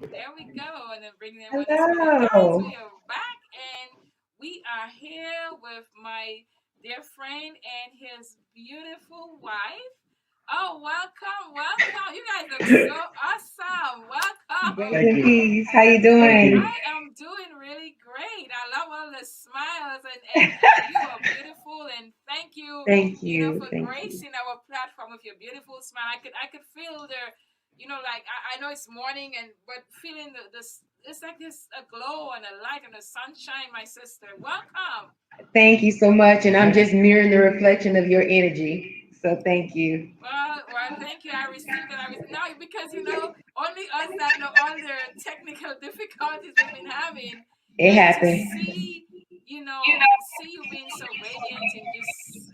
There we go, and then bring them on the screen. And guys, Hello. we are back, and we are here with my dear friend and his beautiful wife. Oh, welcome, welcome. You guys look so awesome. Grace Welcome. Thank and you. peace. How you Thank doing? you. I am doing really great. I love all the smiles and you are beautiful and thank you, Thank you know, you. for Thank you. gracing our platform with your beautiful smile. I could feel the, you know, like I know it's morning and but feeling this it's like this a glow and a light and a sunshine, my sister. Welcome. Thank you so much. And I'm just mirroring the reflection of your energy. So thank you. Well, thank you. I received it. No, because you know, only us that know all the technical difficulties we've been having, It and to happened. see, you know, see you being so radiant and just,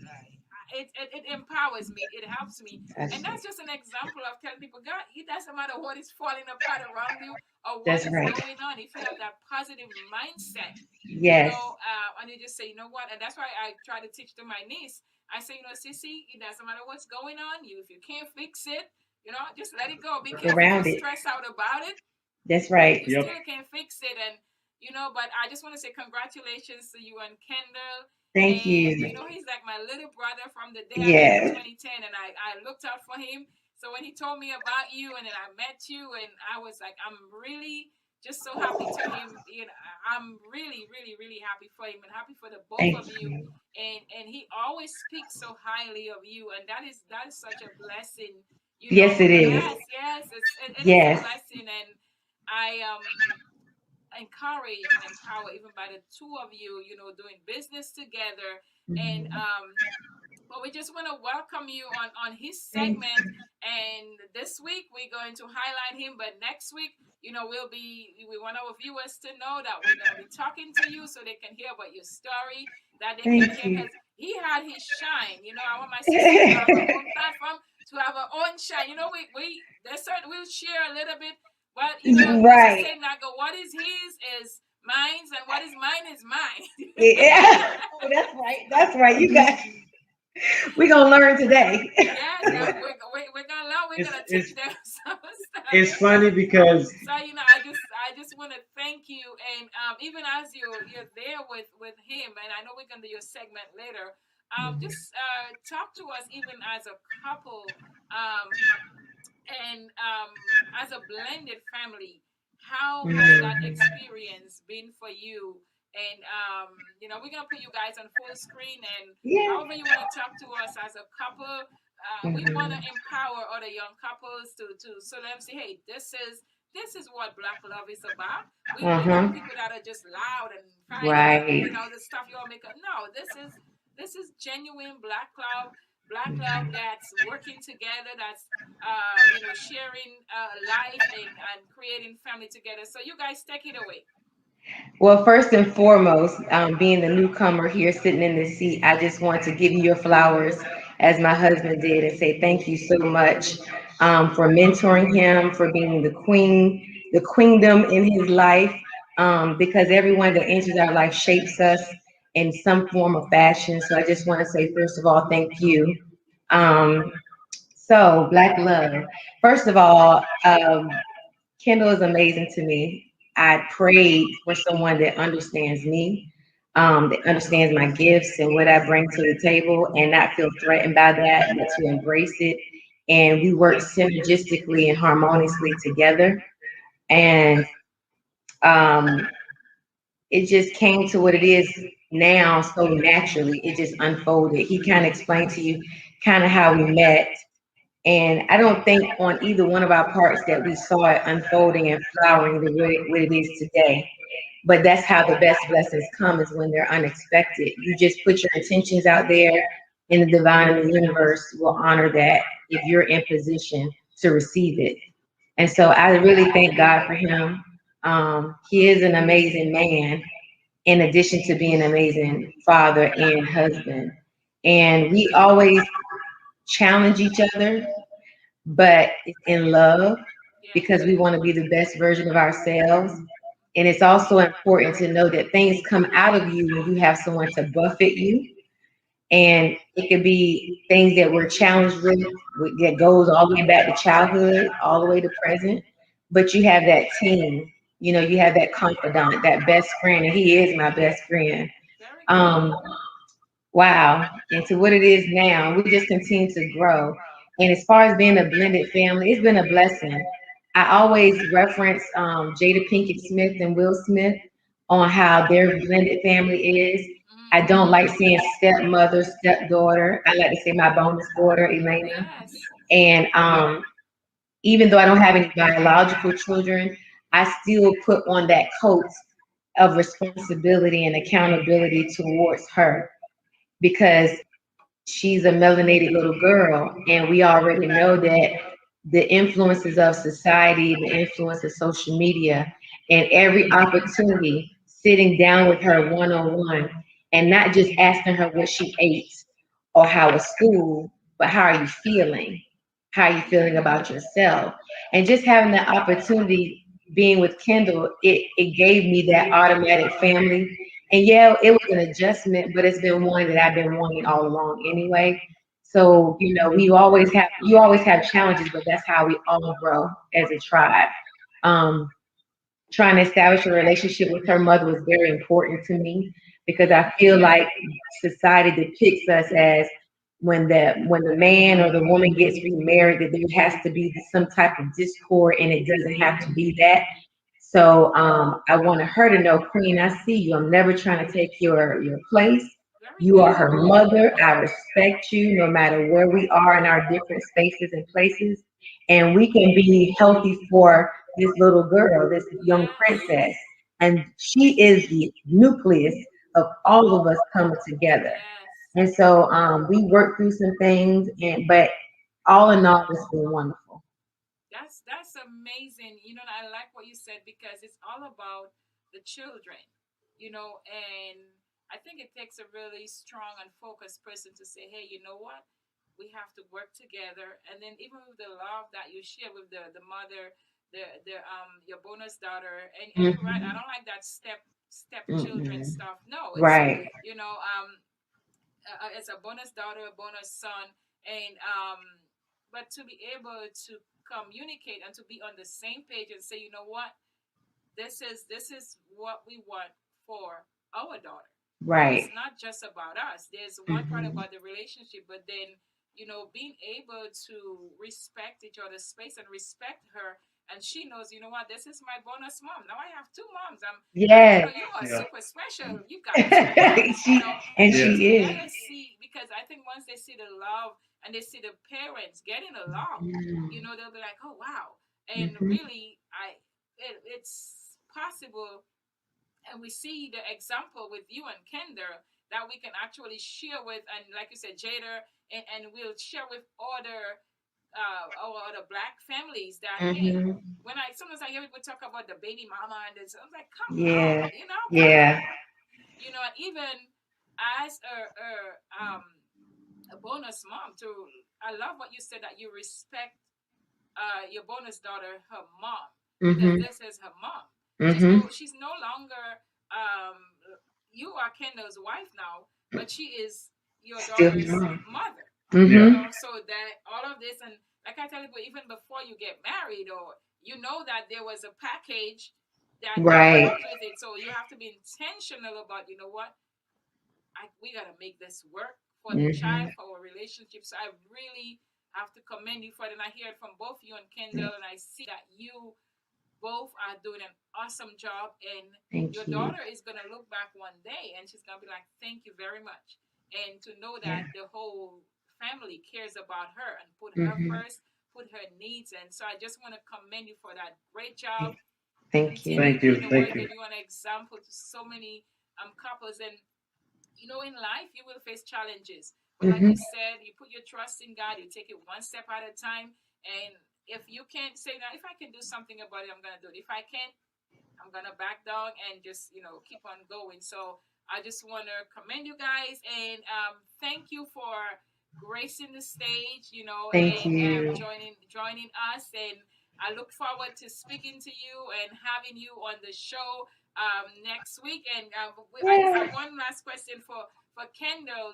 it empowers me. It helps me, and that's just an example of telling people, God, it doesn't matter what is falling apart around you or what That's is right. going on. If you have that positive mindset, you Yes. know, and you just say, you know what, and that's why I try to teach to my niece. I say, you know, Sissy, it doesn't matter what's going on. You, if you can't fix it, you know, just let it go. Be Work careful to around it. stress out about it. That's right. You Yep. still can fix it, and you know. But I just want to say congratulations to you and Kendall. Thank And you. you know, he's like my little brother from the day I met him in Yes. 2010, and I looked out for him. So when he told me about you, and then I met you, and I was like, I'm really just so happy to him. You know, I'm really, really, really happy for him and happy for the both Thank of you. you. And he always speaks so highly of you, and that is such a blessing. You Yes, know, it is. yes, yes, it is a Yes. blessing, and I encourage and empower even by the two of you, you know, doing business together. And Mhm. but we just want to welcome you on his Thank segment. And this week we're going to highlight him, but next week, you know, we want our viewers to know that we're going to be talking to you so they can hear about your story, that they can thank hear you. because he had his shine. You know, I want my sister to have her own platform, to have her own shine. You know, we there's certain we'll share a little bit, but you know, there's a Right. saying that go, what is his is mine's, and what is mine is mine. Yeah. Oh, that's right. That's right. You got. We're gonna learn today. Yes, Yep. we're gonna learn. We're It's gonna teach it's them some stuff. it's funny because So you know, I just want to thank you, and even as you're there with him, and I know we're gonna do your segment later. Just talk to us even as a couple, and as a blended family. How has that Mhm. experience been for you? And you know, we're gonna put you guys on full screen, and Yeah. however you want to talk to us as a couple, we want to Mhm. empower other young couples to so let them say, hey, this is what black love is about. We Uh-huh. know people that are just loud and fighting and Right. you know the stuff you all make up. No, this is genuine black love Mhm. that's working together, that's you know, sharing life and creating family together. So you guys take it away. Well, first and foremost, being the newcomer here sitting in this seat, I just want to give you your flowers as my husband did and say thank you so much for mentoring him, for being the queen, the queendom in his life, because everyone that enters our life shapes us in some form or fashion. So I just want to say, first of all, thank you. Um, so, Black Love. First of all, Kendall is amazing to me. I prayed for someone that understands me, that understands my gifts and what I bring to the table, and not feel threatened by that, but to embrace it. And we work synergistically and harmoniously together. And um, it just came to what it is now so naturally. It just unfolded. He kind of explained to you kind of how we met. And I don't think on either one of our parts that we saw it unfolding and flowering the way what it is today. But that's how the best blessings come is when they're unexpected. You just put your intentions out there, and the divine and the universe will honor that if you're in position to receive it. And so I really thank God for him. He is an amazing man, in addition to being an amazing father and husband. And we always challenge each other, but it's in love Yes. because we want to be the best version of ourselves. And it's also important to know that things come out of you when you have someone to buffet you. And it could be things that we're challenged with that goes all the way back to childhood, all the way to present. But you have that team, you have that confidant, that best friend, and he is my best friend. Very good. Um, wow. And to what it is now, we just continue to grow. And as far as being a blended family, it's been a blessing. I always reference Jada Pinkett Smith and Will Smith on how their blended family is. I don't like saying stepmother, stepdaughter. I like to say my bonus daughter, Elena. Yes. And even though I don't have any biological children, I still put on that coat of responsibility and accountability towards her because she's a melanated little girl, and we already know that the influences of society, the influence of social media, and every opportunity sitting down with her one on one and not just asking her what she ate or how was school, but how are you feeling? How are you feeling about yourself? And just having that opportunity being with Kendall, it gave me that automatic family. And yeah, it was an adjustment, but it's been one that I've been wanting all along anyway. So, you always have challenges, but that's how we all grow as a tribe. Um, Trying to establish a relationship with her mother was very important to me because I feel like society depicts us as when the man or the woman gets remarried, that there has to be some type of discord, and it doesn't have to be that. So I wanted her to know, Queen, I see you. I'm never trying to take your place. Very You are good. her mother. I respect you no matter where we are in our different spaces and places. And we can be healthy for this little girl, this young Yes. princess. And she is the nucleus of all of us coming together. Yes. And so we worked through some things, but all in all, it's been wonderful. That's amazing. You know, I like what you said because it's all about the children, and I think it takes a really strong and focused person to say, hey, you know what? We have to work together. And then even with the love that you share with the mother, the your bonus daughter, and you're right, I Hmm. don't like that step children Mm-mm. stuff. No, it's Right. you know, it's a bonus daughter, a bonus son, and but to be able to communicate and to be on the same page and say, you know what, this is what we want for our daughter. It's Right. not just about us. There's one part Hmm. about the relationship, but then being able to respect each other's space and respect her, and she knows, you know what, this is my bonus mom. Now I have two moms. Yes. You are Yeah. super special. You got two moms. And And Yeah. she to let is. us see, because I think once they see the love and they see the parents getting along, they'll be like, oh wow. And Mm-hmm. really, it's possible, and we see the example with you and Kender that we can actually share with, and like you said, Jada, and we'll share with other our other black families that, hey, Hmm. when I sometimes I hear people talk about the baby mama and this, I'm like, come on, Yeah. come Yeah. on. And even as a bonus mom, to I love what you said, that you respect your bonus daughter, her mom, because Hmm. this is her mom. Hmm. She's no longer um, you are Kendall's wife now, but she is your Still daughter's mom. mother. Yeah. Hmm. So that all of this, and like I tell people, even before you get married, or that there was a package that Right. comes with it. So you have to be intentional about, what, we gotta make this work for the Hmm. child, for our relationship. So I really have to commend you for it. And I hear it from both you and Kendall, and I see that you both are doing an awesome job. And Thank your you. daughter is gonna look back one day and she's gonna be like, thank you very much. And to know Yeah. that the whole family cares about her and put her Hmm. first, put her needs in. So I just want to commend you for that great job. Thank you. Continue Thank doing you. the Thank work, you. and you're an example to so many couples. And in life, you will face challenges. But like Hmm. you said, you put your trust in God, you take it one step at a time. And if you can't say that, if I can do something about it, I'm going to do it. If I can't, I'm going to back down and just, keep on going. So I just want to commend you guys, and thank you for gracing the stage, Thank and you. joining us. And I look forward to speaking to you and having you on the show next week. And I just have Yeah. one last question for Kendall.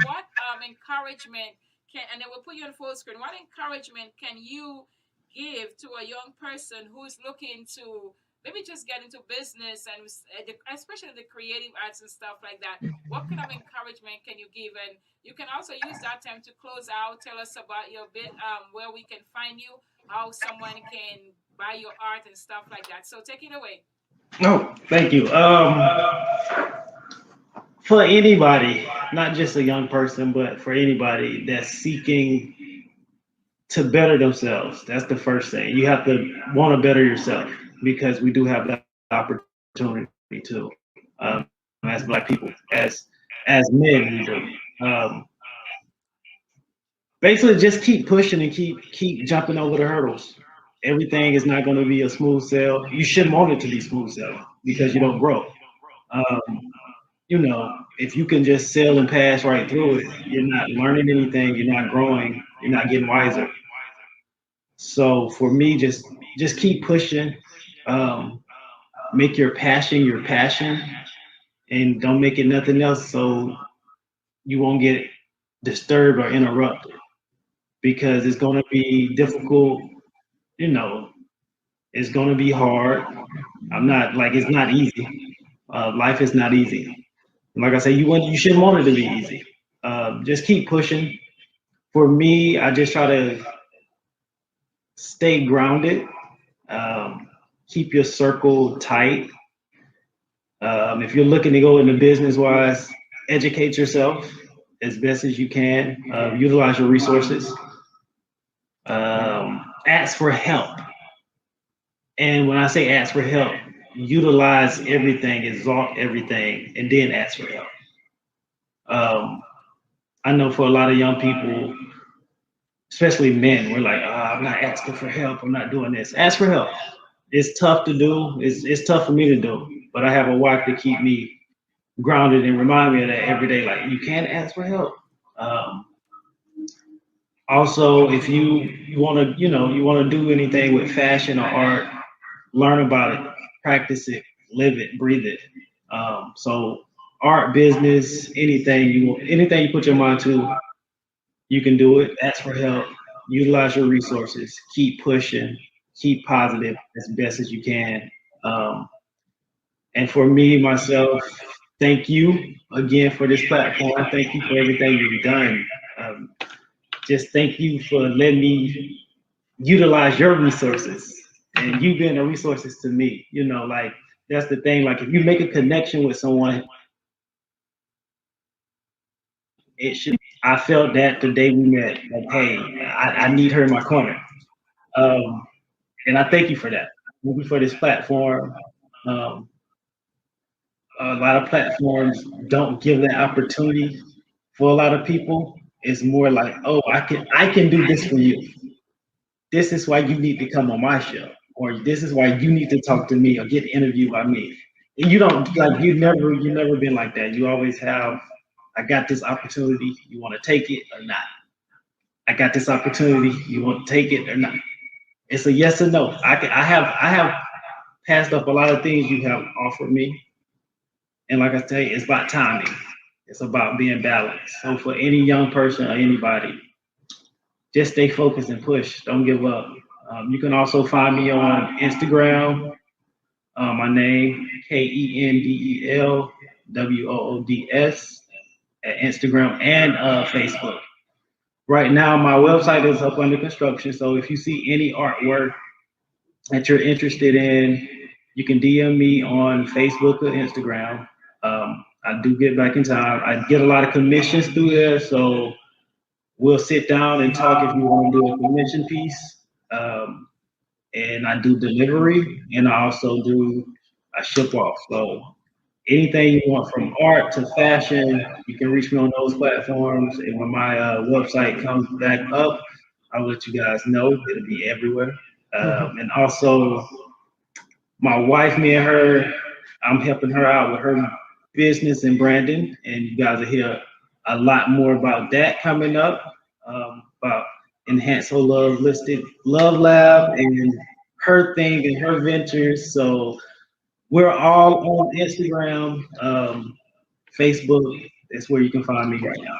What encouragement and then we'll put you on full screen. What encouragement can you give to a young person who's looking to maybe just get into business and especially the creative arts and stuff like that, what kind of encouragement can you give? And you can also use that time to close out. Tell us about your bit, where we can find you, how someone can buy your art and stuff like that. So take it away. No, thank you. For anybody, not just a young person, but for anybody that's seeking to better themselves, that's the first thing. You have to want to better yourself because we do have the opportunity to, as Black people, as men, we do. Um, Basically, just keep pushing and keep jumping over the hurdles. Everything is not going to be a smooth sail. You shouldn't want it to be smooth sail because you don't grow. Um, if you can just sail and pass right through it, you're not learning anything, you're not growing, you're not getting wiser. So for me, just keep pushing. Um, Make your passion, and don't make it nothing else, so you won't get disturbed or interrupted because it's going to be difficult. You know, it's going to be hard. I'm not like it's not easy. Life is not easy. Like I say, you shouldn't want it to be easy. Just keep pushing. For me, I just try to stay grounded. Um, Keep your circle tight. If you're looking to go into business wise, educate yourself as best as you can. Utilize your resources. Ask for help. And when I say ask for help, utilize everything, exalt everything, and then ask for help. Um, I know for a lot of young people, especially men, we're like, I'm not asking for help. I'm not doing this. Ask for help. It's tough to do. It's tough for me to do, but I have a wife to keep me grounded and remind me of that every day. Like you can ask for help. Um, Also, if you want to, you want to do anything with fashion or art, learn about it, practice it, live it, breathe it. So art, business, anything you put your mind to, you can do it. Ask for help. Utilize your resources. Keep pushing. Keep positive as best as you can. Um, and for me, myself, thank you again for this platform. Thank you for everything you've done. Um, just thank you for letting me utilize your resources and you being the resources to me. Like that's the thing. Like if you make a connection with someone, it should. I felt that the day we met. Like, hey, I need her in my corner, um, and I thank you for that. Thank you for this platform. Um, a lot of platforms don't give that opportunity for a lot of people. It's more like, oh, I can do this for you. This is why you need to come on my show, or this is why you need to talk to me or get interviewed by me. And you don't like you never been like that. You always have, I got this opportunity. You want to take it or not? I got this opportunity. You want to take it or not? It's a yes or no. I have passed up a lot of things you have offered me, and like I say, it's about timing. It's about being balanced. So for any young person or anybody, just stay focused and push. Don't give up. You can also find me on Instagram. My name KendellWoods at Instagram and Facebook. Right now, my website is up under construction. So if you see any artwork that you're interested in, you can DM me on Facebook or Instagram. I do get back in time. I get a lot of commissions through there, so we'll sit down and talk if you want to do a commission piece. Um, and I do delivery, and I also do a ship off. So anything you want from art to fashion, you can reach me on those platforms. And when my website comes back up, I'll let you guys know. It'll be everywhere. And also, my wife, me and her, I'm helping her out with her business and branding, and you guys will hear a lot more about that coming up. About Enhance Her Love Listed Love Lab and her thing and her ventures. So we're all on Instagram, Facebook. That's where you can find me right now.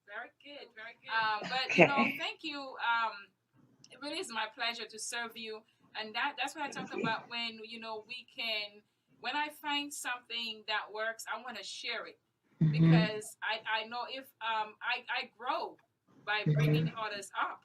Very good, very good. But Okay. thank you. It really is my pleasure to serve you. And that's what I talk about when, we can, when I find something that works, I want to share it, Hmm. because I know if I grow by bringing Hmm. others up,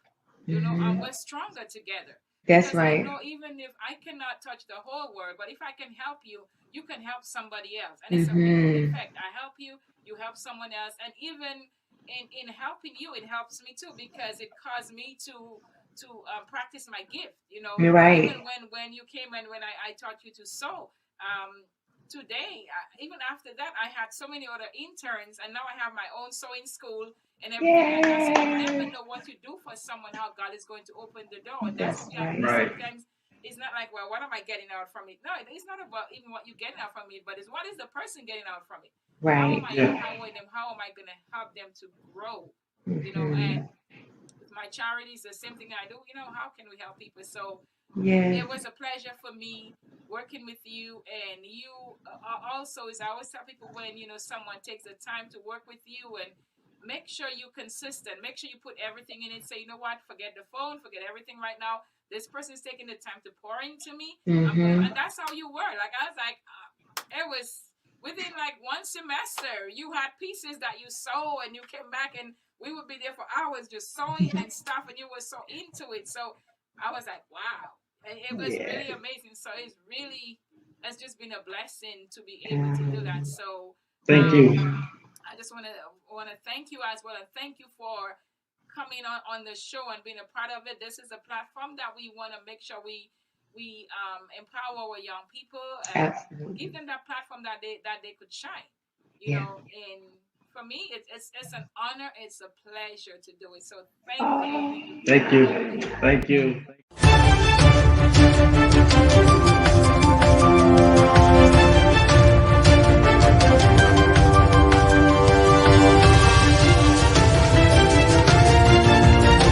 and Hmm. we're stronger together. That's Because I right. know even if I cannot touch the whole world, but if I can help you, you can help somebody else, and it's a ripple Hmm. effect. I help you, you help someone else, and even in helping you, it helps me too, because it caused me to practice my gift. You're Even right. when you came and when I taught you to sew. Today, even after that, I had so many other interns, and now I have my own sewing school and everything like that. So you never Yay. know what you do for someone, how God is going to open the door. And that's That's like me right. Right. sometimes. It's not like, well, what am I getting out from it? No, it's not about even what you're getting out from it, but it's what is the person getting out from it? How am Right. I Yeah. empowering them? How am I going to help them to grow? Hmm. And with my charities, the same thing I do. How can we help people? So Yes. it was a pleasure for me working with you, and you also, as I always tell people, when someone takes the time to work with you, and make sure you're consistent, make sure you put everything in it. Say, you know what, forget the phone, forget everything right now. This person's taking the time to pour into me. I'm gonna, Hmm. and that's how you were. Like, I was like, it was within like one semester, you had pieces that you sew, and you came back, and we would be there for hours just sewing and stuff, and you were so into it. So I was like, wow. And it was Yes. really amazing. So it's just been a blessing to be able to do that. Um, So Thank you. I just want to thank you as well, and thank you for coming on the show and being a part of it. This is a platform that we want to make sure we empower our young people and give absolutely. them that platform that they could shine. Yeah. And for me, it's an honor. It's a pleasure to do it. So thank you, Oh, thank you Thank very you. much. Thank you.